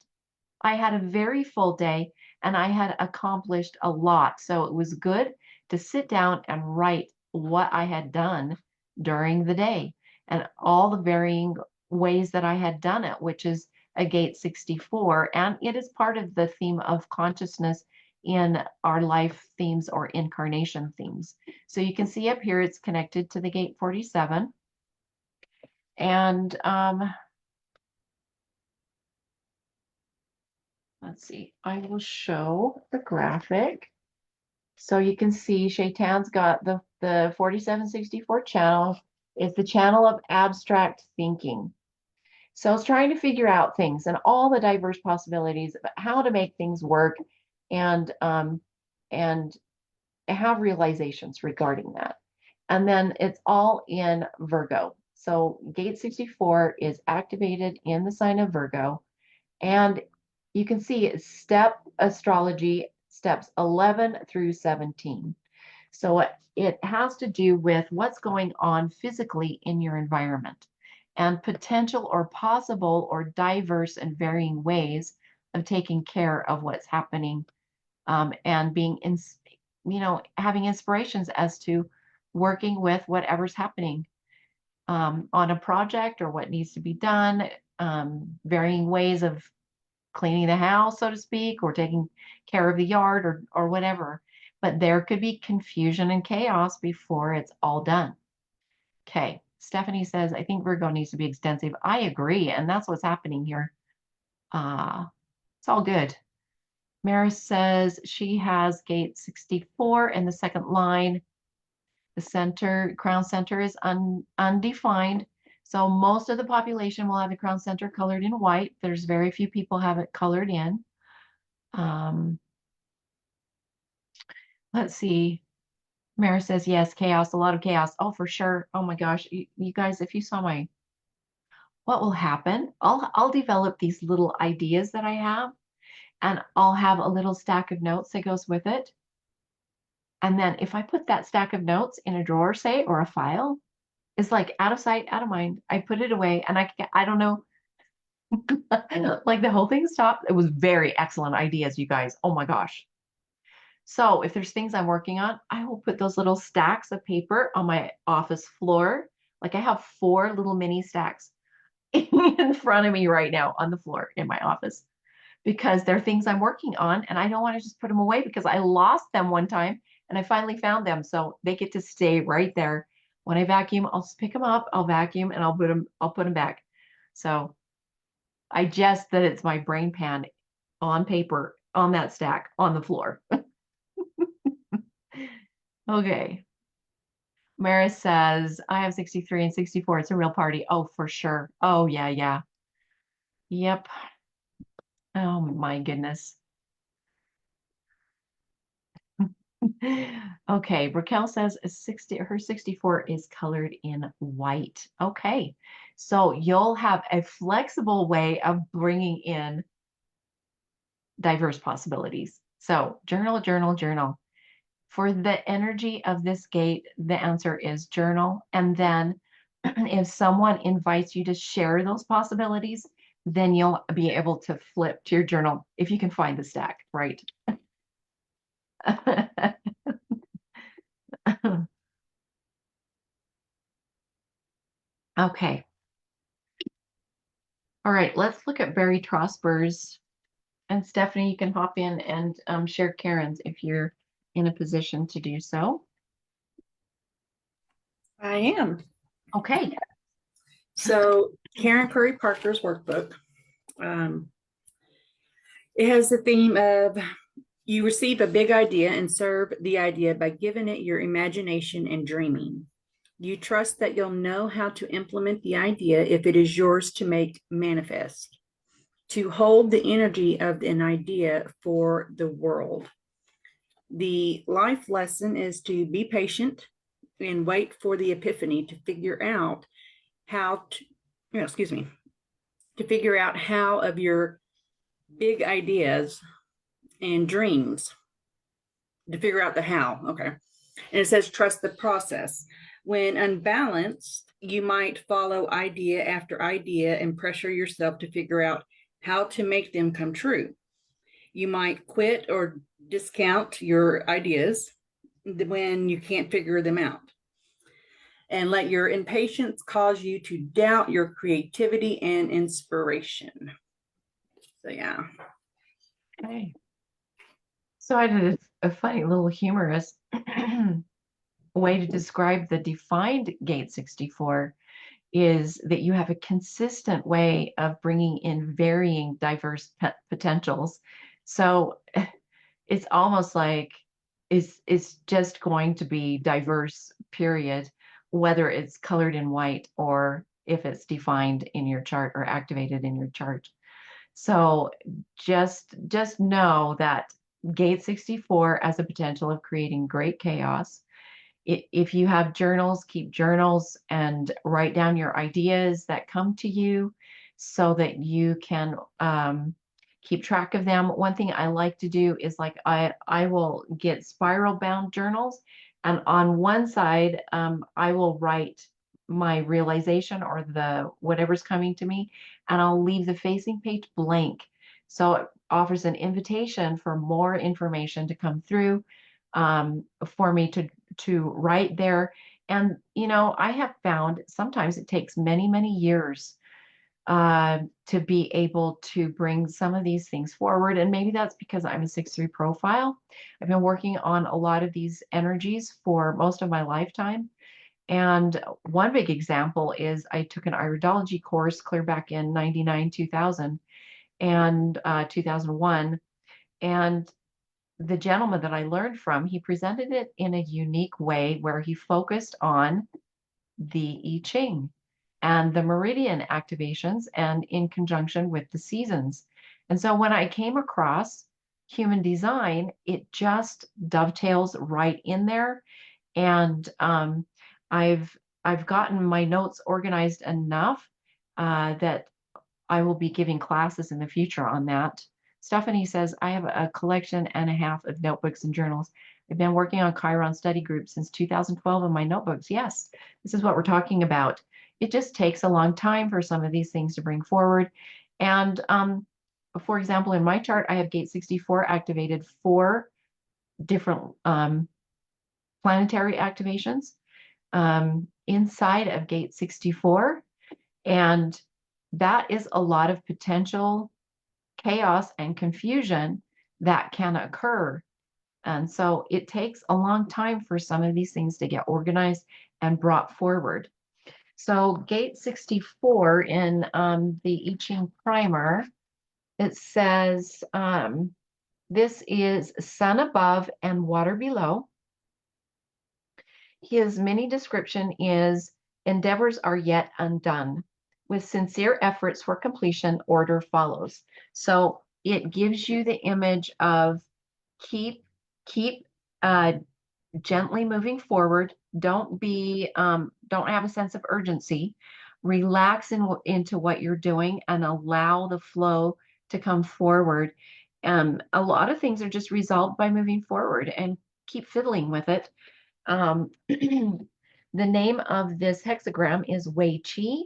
I had a very full day and I had accomplished a lot. So it was good to sit down and write what I had done during the day and all the varying ways that I had done it, which is a gate 64. And it is part of the theme of consciousness in our life themes or incarnation themes. So you can see up here, it's connected to the gate 47. And let's see, I will show the graphic. So you can see Shaitan's got the 4764 channel. It's the channel of abstract thinking. So it's trying to figure out things and all the diverse possibilities of how to make things work and have realizations regarding that. And then it's all in Virgo. So gate 64 is activated in the sign of Virgo. And you can see it's step astrology, steps 11 through 17. So it has to do with what's going on physically in your environment and potential or possible or diverse and varying ways of taking care of what's happening, and being in, having inspirations as to working with whatever's happening on a project or what needs to be done, varying ways of cleaning the house, so to speak, or taking care of the yard or whatever. But there could be confusion and chaos before it's all done. Okay. Stephanie says, I think Virgo needs to be extensive. I agree. And that's what's happening here. It's all good. Maris says she has gate 64 in the second line. The center, crown center is undefined. So most of the population will have the crown center colored in white. There's very few people have it colored in. Let's see. Mara says, yes, chaos, a lot of chaos. Oh, for sure. Oh my gosh. You guys, if you saw what will happen, I'll develop these little ideas that I have, and I'll have a little stack of notes that goes with it. And then if I put that stack of notes in a drawer, say, or a file, it's like out of sight, out of mind. I put it away and I don't know, like the whole thing stopped. It was very excellent ideas, you guys. Oh my gosh. So if there's things I'm working on, I will put those little stacks of paper on my office floor. Like I have 4 little mini stacks in front of me right now on the floor in my office because they're things I'm working on and I don't want to just put them away because I lost them one time and I finally found them. So they get to stay right there. When I vacuum, I'll just pick them up, I'll vacuum and I'll put them back. So I just that it's my brain pan on paper on that stack on the floor. Okay. Maris says, I have 63 and 64. It's a real party. Oh, for sure. Oh, yeah, yeah. Yep. Oh, my goodness. Okay. Raquel says her 64 is colored in white. Okay. So you'll have a flexible way of bringing in diverse possibilities. So journal, journal, journal. For the energy of this gate, the answer is journal. And then if someone invites you to share those possibilities, then you'll be able to flip to your journal if you can find the stack, right? Okay. All right, let's look at Barry Trosper's. And Stephanie, you can hop in and share Karen's if you're in a position to do so. I am. Okay. So Karen Curry Parker's workbook. It has the theme of you receive a big idea and serve the idea by giving it your imagination and dreaming. You trust that you'll know how to implement the idea if it is yours to make manifest, to hold the energy of an idea for the world. The life lesson is to be patient and wait for the epiphany to figure out how to, to figure out how of your big ideas and dreams, to figure out the how. Okay. And it says, trust the process. When unbalanced, you might follow idea after idea and pressure yourself to figure out how to make them come true. You might quit or discount your ideas when you can't figure them out. And let your impatience cause you to doubt your creativity and inspiration. So, yeah. Okay. So I did a funny little humorous way to describe the defined gate 64 is that you have a consistent way of bringing in varying diverse potentials. So it's almost like it's just going to be diverse, period, whether it's colored in white or if it's defined in your chart or activated in your chart. So just know that gate 64 has a potential of creating great chaos. If you have journals, keep journals and write down your ideas that come to you so that you can keep track of them. One thing I like to do is like I will get spiral bound journals, and on one side I will write my realization or the whatever's coming to me, and I'll leave the facing page blank. So it offers an invitation for more information to come through, for me to write there. And, I have found sometimes it takes many, many years to be able to bring some of these things forward. And maybe that's because I'm a 6-3 profile. I've been working on a lot of these energies for most of my lifetime. And one big example is I took an iridology course clear back in 99, 2000, and 2001. And the gentleman that I learned from, he presented it in a unique way where he focused on the I Ching and the meridian activations and in conjunction with the seasons. And so when I came across human design, it just dovetails right in there. And I've I've gotten my notes organized enough that I will be giving classes in the future on that. Stephanie says, I have a collection and a half of notebooks and journals. I've been working on Chiron study group since 2012 in my notebooks. Yes, this is what we're talking about. It just takes a long time for some of these things to bring forward. And for example, in my chart, I have gate 64 activated 4 different planetary activations inside of gate 64. And that is a lot of potential chaos and confusion that can occur. And so it takes a long time for some of these things to get organized and brought forward. So gate 64 in the I Ching primer, it says this is sun above and water below. His mini description is endeavors are yet undone. With sincere efforts for completion, order follows. So it gives you the image of keep gently moving forward. Don't have a sense of urgency. Relax into what you're doing and allow the flow to come forward. A lot of things are just resolved by moving forward and keep fiddling with it. The name of this hexagram is Wei Qi.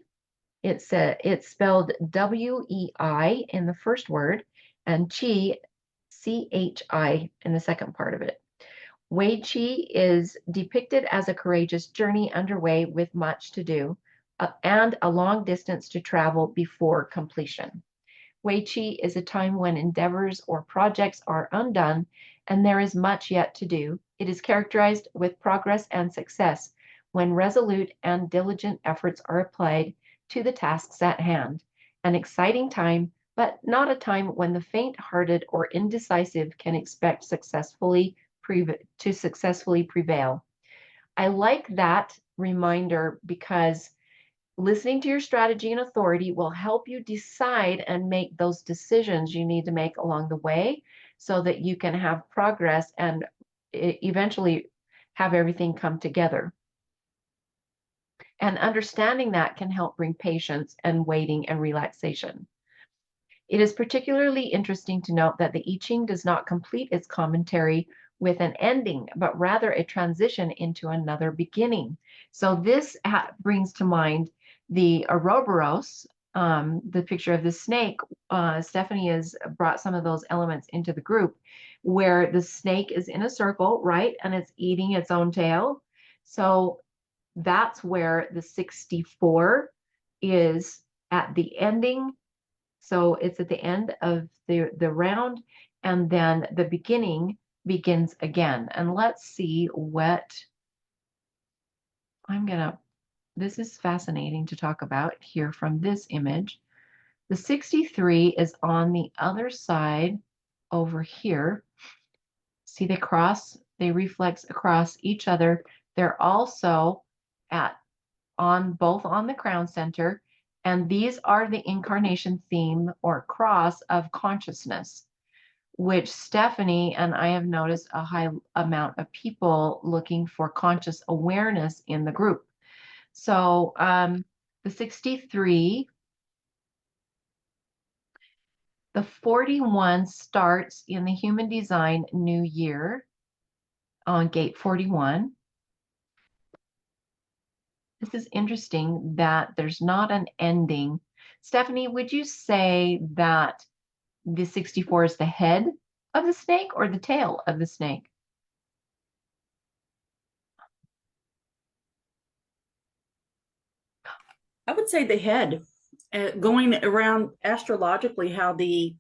It's spelled W-E-I in the first word and Qi, C-H-I in the second part of it. Wei Qi is depicted as a courageous journey underway with much to do and a long distance to travel before completion. Wei Qi is a time when endeavors or projects are undone and there is much yet to do. It is characterized with progress and success when resolute and diligent efforts are applied to the tasks at hand. An exciting time, but not a time when the faint-hearted or indecisive can expect to successfully prevail. I like that reminder because listening to your strategy and authority will help you decide and make those decisions you need to make along the way so that you can have progress and eventually have everything come together. And understanding that can help bring patience and waiting and relaxation. It is particularly interesting to note that the I Ching does not complete its commentary with an ending, but rather a transition into another beginning. So this brings to mind the Ouroboros, the picture of the snake. Stephanie has brought some of those elements into the group where the snake is in a circle, right? And it's eating its own tail. So that's where the 64 is at the ending. So it's at the end of the round, and then the beginning begins again. And let's see what I'm going to this is fascinating to talk about here from this image. The 63 is on the other side over here. See, they reflex across each other. They're also both on the crown center, and these are the incarnation theme or cross of consciousness, which Stephanie and I have noticed a high amount of people looking for conscious awareness in the group. So the 63, the 41 starts in the Human Design New Year on gate 41. This is interesting that there's not an ending. Stephanie, would you say that the 64 is the head of the snake or the tail of the snake? I would say the head, going around astrologically, how we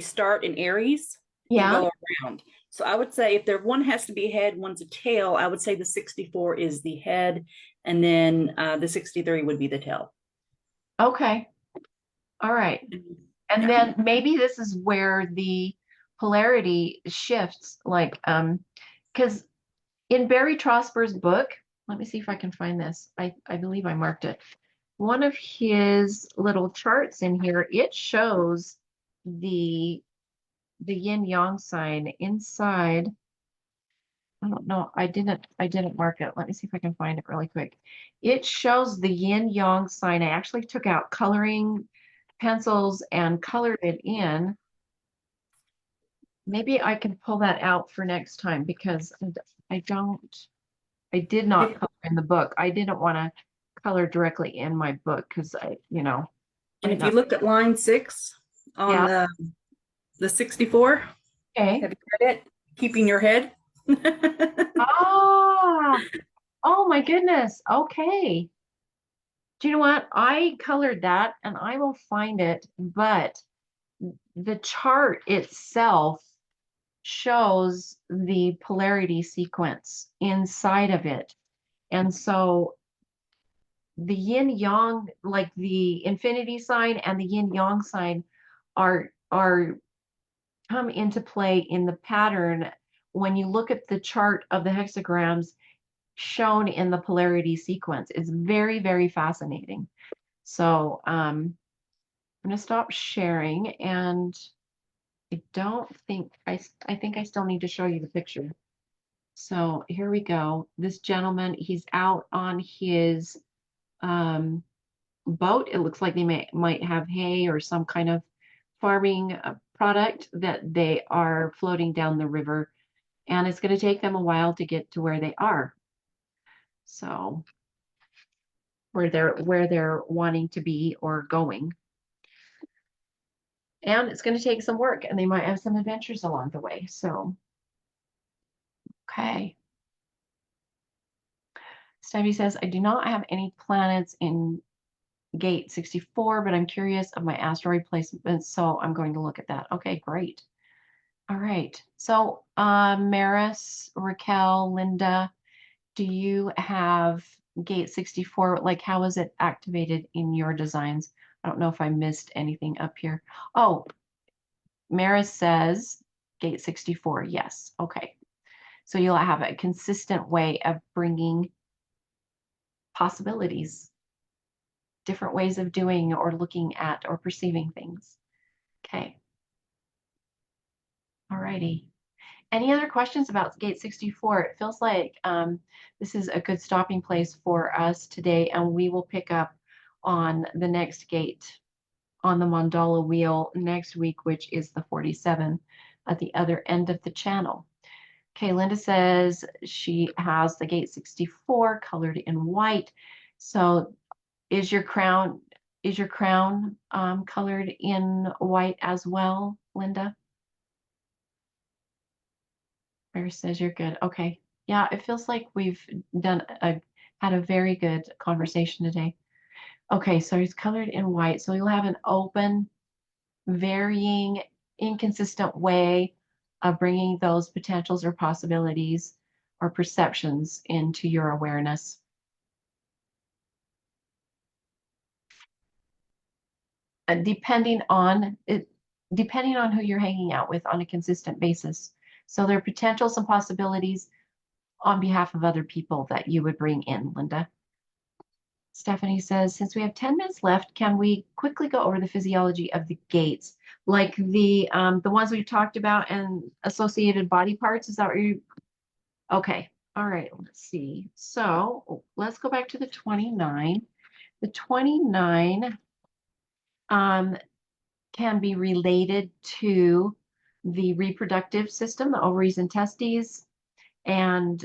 start in Aries and Yeah. go around. So I would say if there one has to be a head, one's a tail. I would say the 64 is the head, and then the 63 would be the tail. Okay. All right. And Yeah. then maybe this is where the polarity shifts, like, because in Barry Trosper's book, let me see if I can find this. I believe I marked it. One of his little charts in here, it shows the yin yang sign inside. I don't know. I didn't mark it. Let me see if I can find it really quick. It shows the yin yang sign. I actually took out coloring pencils and colored it in. Maybe I can pull that out for next time because I did not color in the book. I didn't want to color directly in my book because And might if you not. look at line 6 on Yeah. the 64, Okay. have you read it? Keeping your head. Ah, oh my goodness. Okay. Do you know what? I colored that and I will find it, but the chart itself shows the polarity sequence inside of it. And so the yin yang, like the infinity sign and the yin yang sign are come into play in the pattern when you look at the chart of the hexagrams shown in the polarity sequence. It's very, very fascinating. So I'm going to stop sharing, and I don't think I think I still need to show you the picture. So here we go. This gentleman, he's out on his boat. It looks like they might have hay or some kind of farming product that they are floating down the river, and it's going to take them a while to get to where they are. So where they're wanting to be or going. And it's going to take some work, and they might have some adventures along the way. So, okay. Stevie says, I do not have any planets in gate 64, but I'm curious of my asteroid placement, so I'm going to look at that. Okay, great. All right. So, Maris, Raquel, Linda, do you have gate 64? Like, how is it activated in your designs? I don't know if I missed anything up here. Oh, Maris says gate 64. Yes. Okay. So you'll have a consistent way of bringing possibilities, different ways of doing or looking at or perceiving things. Okay. All righty. Any other questions about gate 64? It feels like this is a good stopping place for us today, and we will pick up on the next gate on the mandala wheel next week, which is the 47 at the other end of the channel. Okay, Linda says she has the gate 64 colored in white. So is your crown colored in white as well, Linda? Mary says you're good. Okay. Yeah, it feels like we've had a very good conversation today. Okay, so it's colored in white. So you'll have an open, varying, inconsistent way of bringing those potentials or possibilities or perceptions into your awareness. depending on it, depending on who you're hanging out with on a consistent basis. So there are potentials and possibilities on behalf of other people that you would bring in, Linda. Stephanie says, since we have 10 minutes left, can we quickly go over the physiology of the gates, like the ones we've talked about and associated body parts? Is that what you? Okay. All right. Let's see. So let's go back to the 29. The 29 can be related to the reproductive system, the ovaries and testes, and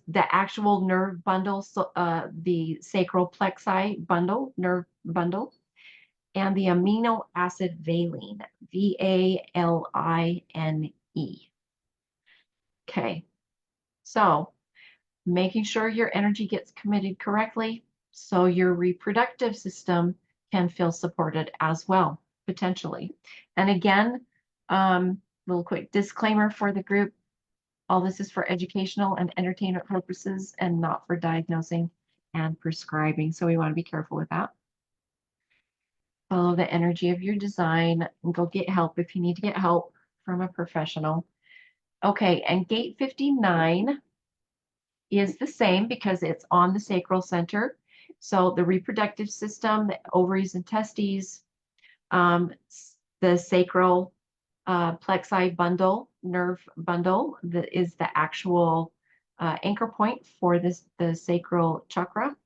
the actual nerve bundle, so, the sacral plexi bundle, nerve bundle, and the amino acid valine, VALINE. Okay, so making sure your energy gets committed correctly so your reproductive system can feel supported as well, potentially. And again, little quick disclaimer for the group. All this is for educational and entertainment purposes and not for diagnosing and prescribing. So we want to be careful with that. Follow the energy of your design and go get help if you need to get help from a professional. Okay, and gate 59 is the same because it's on the sacral center. So the reproductive system, the ovaries and testes, the sacral plexi bundle, nerve bundle, that is the actual anchor point for the sacral chakra.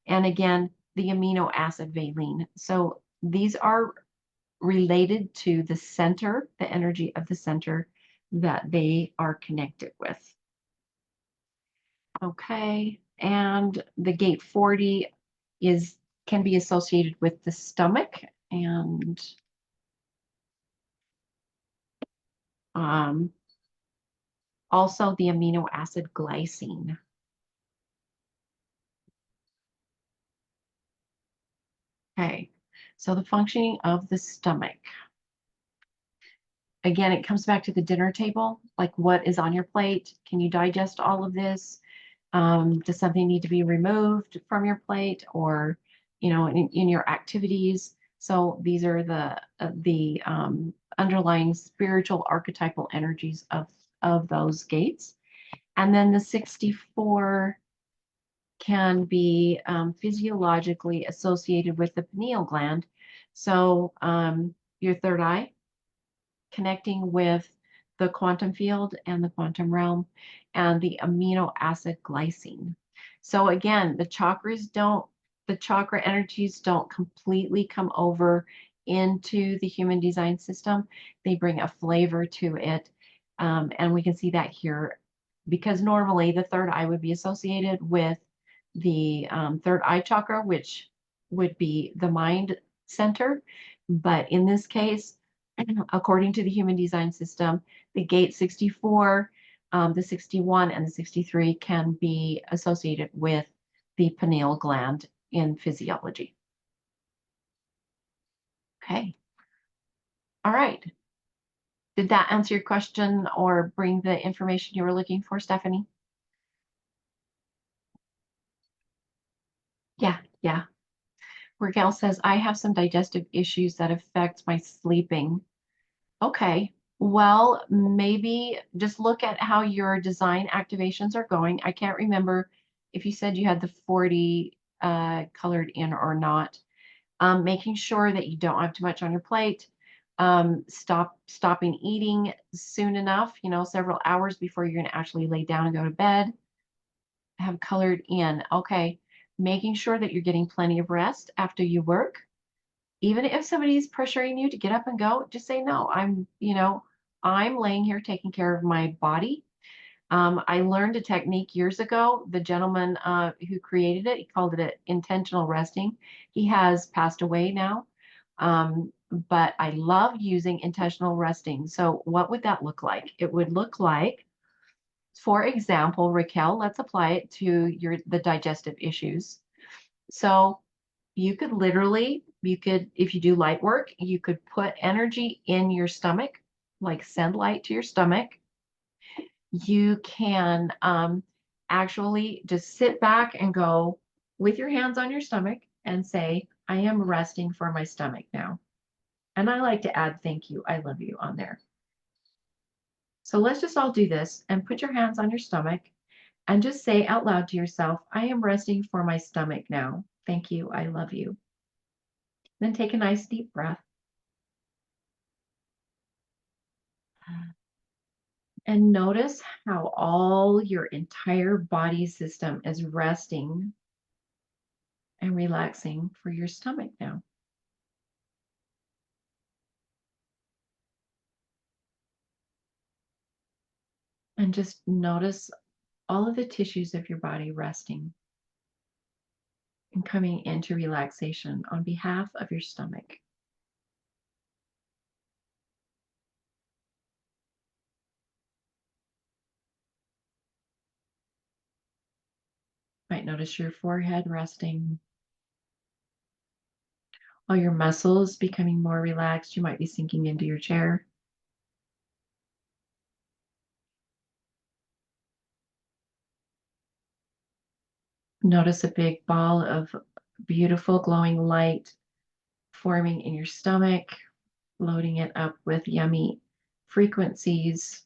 And again, the amino acid valine. So these are related to the center, the energy of the center that they are connected with. Okay, and the gate 40 can be associated with the stomach and also the amino acid glycine. Okay, so the functioning of the stomach. Again, it comes back to the dinner table, like what is on your plate? Can you digest all of this? Does something need to be removed from your plate or, in your activities? So these are the underlying spiritual archetypal energies of those gates. And then the 64 can be physiologically associated with the pineal gland. So your third eye, connecting with the quantum field and the quantum realm, and the amino acid glycine. So again, the chakra energies don't completely come over into the human design system. They bring a flavor to it. And we can see that here because normally the third eye would be associated with the third eye chakra, which would be the mind center. But in this case, according to the human design system, the gate 64, the 61, and the 63 can be associated with the pineal gland in physiology. Okay. All right. Did that answer your question or bring the information you were looking for, Stephanie? Yeah. Raquel says, I have some digestive issues that affect my sleeping. Okay, well, maybe just look at how your design activations are going. I can't remember if you said you had the 40 colored in or not. Making sure that you don't have too much on your plate. Stopping eating soon enough, several hours before you're going to actually lay down and go to bed. Have colored in. Okay, making sure that you're getting plenty of rest after you work. Even if somebody's pressuring you to get up and go, just say, no, I'm laying here taking care of my body. I learned a technique years ago. The gentleman who created it, he called it intentional resting. He has passed away now. But I love using intentional resting. So what would that look like? It would look like, for example, Raquel, let's apply it to the digestive issues. So you could literally, if you do light work, you could put energy in your stomach, like send light to your stomach. You can actually just sit back and go with your hands on your stomach and say, I am resting for my stomach now. And I like to add thank you, I love you on there. So let's just all do this and put your hands on your stomach and just say out loud to yourself, I am resting for my stomach now. Thank you, I love you. Then take a nice deep breath. And notice how all your entire body system is resting and relaxing for your stomach now. And just notice all of the tissues of your body resting and coming into relaxation on behalf of your stomach. Might notice your forehead resting, all your muscles becoming more relaxed. You might be sinking into your chair. Notice a big ball of beautiful glowing light forming in your stomach, loading it up with yummy frequencies.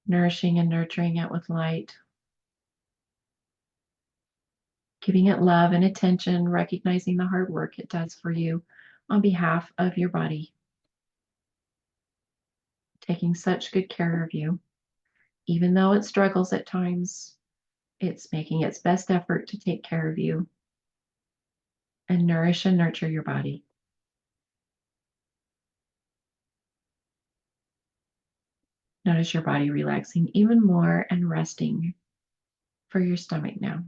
Nourishing and nurturing it with light. Giving it love and attention, recognizing the hard work it does for you on behalf of your body. Taking such good care of you. Even though it struggles at times, it's making its best effort to take care of you and nourish and nurture your body. Notice your body relaxing even more and resting for your stomach now.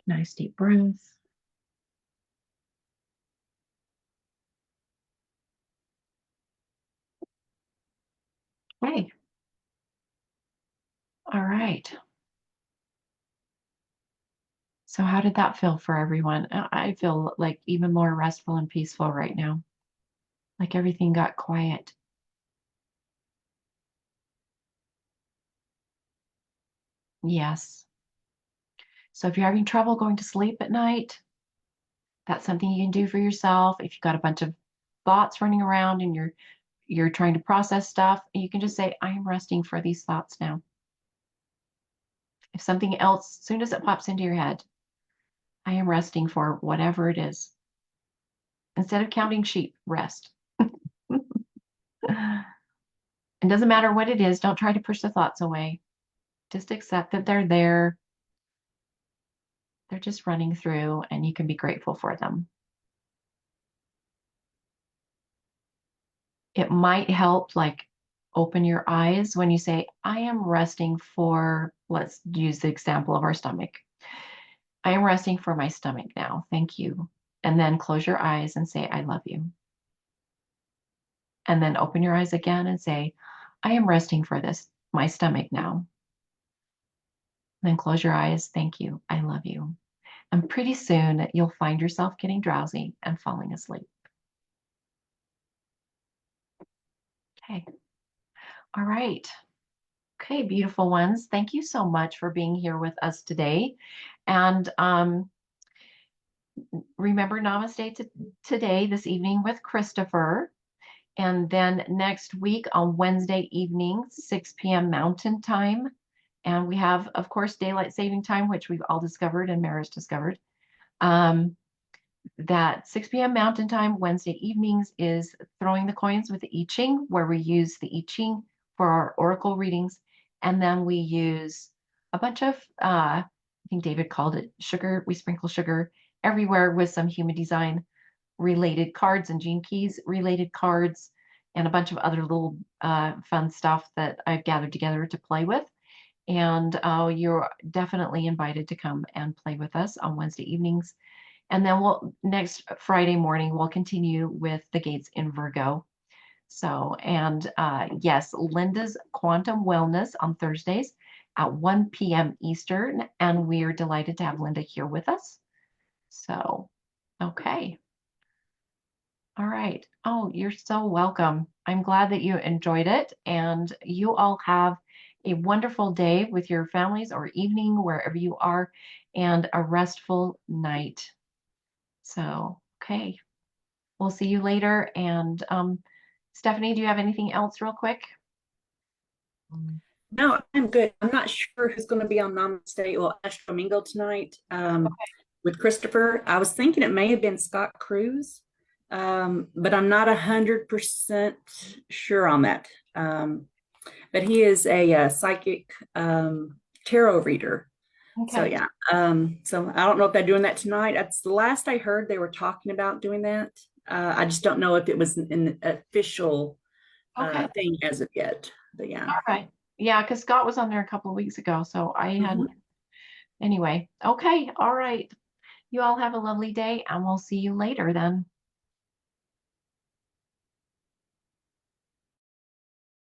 Nice deep breath. Okay. All right. So how did that feel for everyone? I feel like even more restful and peaceful right now. Like everything got quiet. Yes. So if you're having trouble going to sleep at night, that's something you can do for yourself. If you've got a bunch of thoughts running around and you're trying to process stuff, you can just say, I am resting for these thoughts now. If something else, as soon as it pops into your head, I am resting for whatever it is. Instead of counting sheep, rest. It doesn't matter what it is. Don't try to push the thoughts away. Just accept that they're there. They're just running through, and you can be grateful for them. It might help, like, open your eyes when you say, I am resting for, let's use the example of our stomach. I am resting for my stomach now. Thank you. And then close your eyes and say, I love you. And then open your eyes again and say, I am resting for this, my stomach now. Then close your eyes. Thank you. I love you. And pretty soon you'll find yourself getting drowsy and falling asleep. Okay. All right. Okay, beautiful ones. Thank you so much for being here with us today. And remember Namaste today, this evening with Christopher. And then next week on Wednesday evening, 6 p.m. Mountain Time. And we have, of course, Daylight Saving Time, which we've all discovered and Mara's discovered. That 6 p.m. Mountain Time, Wednesday evenings, is Throwing the Coins with the I Ching, where we use the I Ching for our oracle readings. And then we use a bunch of, I think David called it sugar. We sprinkle sugar everywhere with some human design related cards and Gene Keys related cards and a bunch of other little fun stuff that I've gathered together to play with. And you're definitely invited to come and play with us on Wednesday evenings. And then next Friday morning, we'll continue with the gates in Virgo. So, and yes, Linda's Quantum Wellness on Thursdays at 1 p.m. Eastern, and we are delighted to have Linda here with us. So, okay. All right. Oh, you're so welcome. I'm glad that you enjoyed it, and you all have a wonderful day with your families or evening, wherever you are, and a restful night. So, okay. We'll see you later. And Stephanie, do you have anything else real quick? No, I'm good. I'm not sure who's going to be on Namaste, well, Astro Mingo tonight with Christopher. I was thinking it may have been Scott Cruz, but I'm not 100% sure on that. But he is a psychic tarot reader. So Okay. yeah, so I don't know if they're doing that tonight. That's the last I heard they were talking about doing that. I just don't know if it was an official Okay. thing as of yet. But yeah. All right. Yeah, because Scott was on there a couple of weeks ago, so I Mhm. hadn't. Anyway, okay. All right. You all have a lovely day, and we'll see you later then.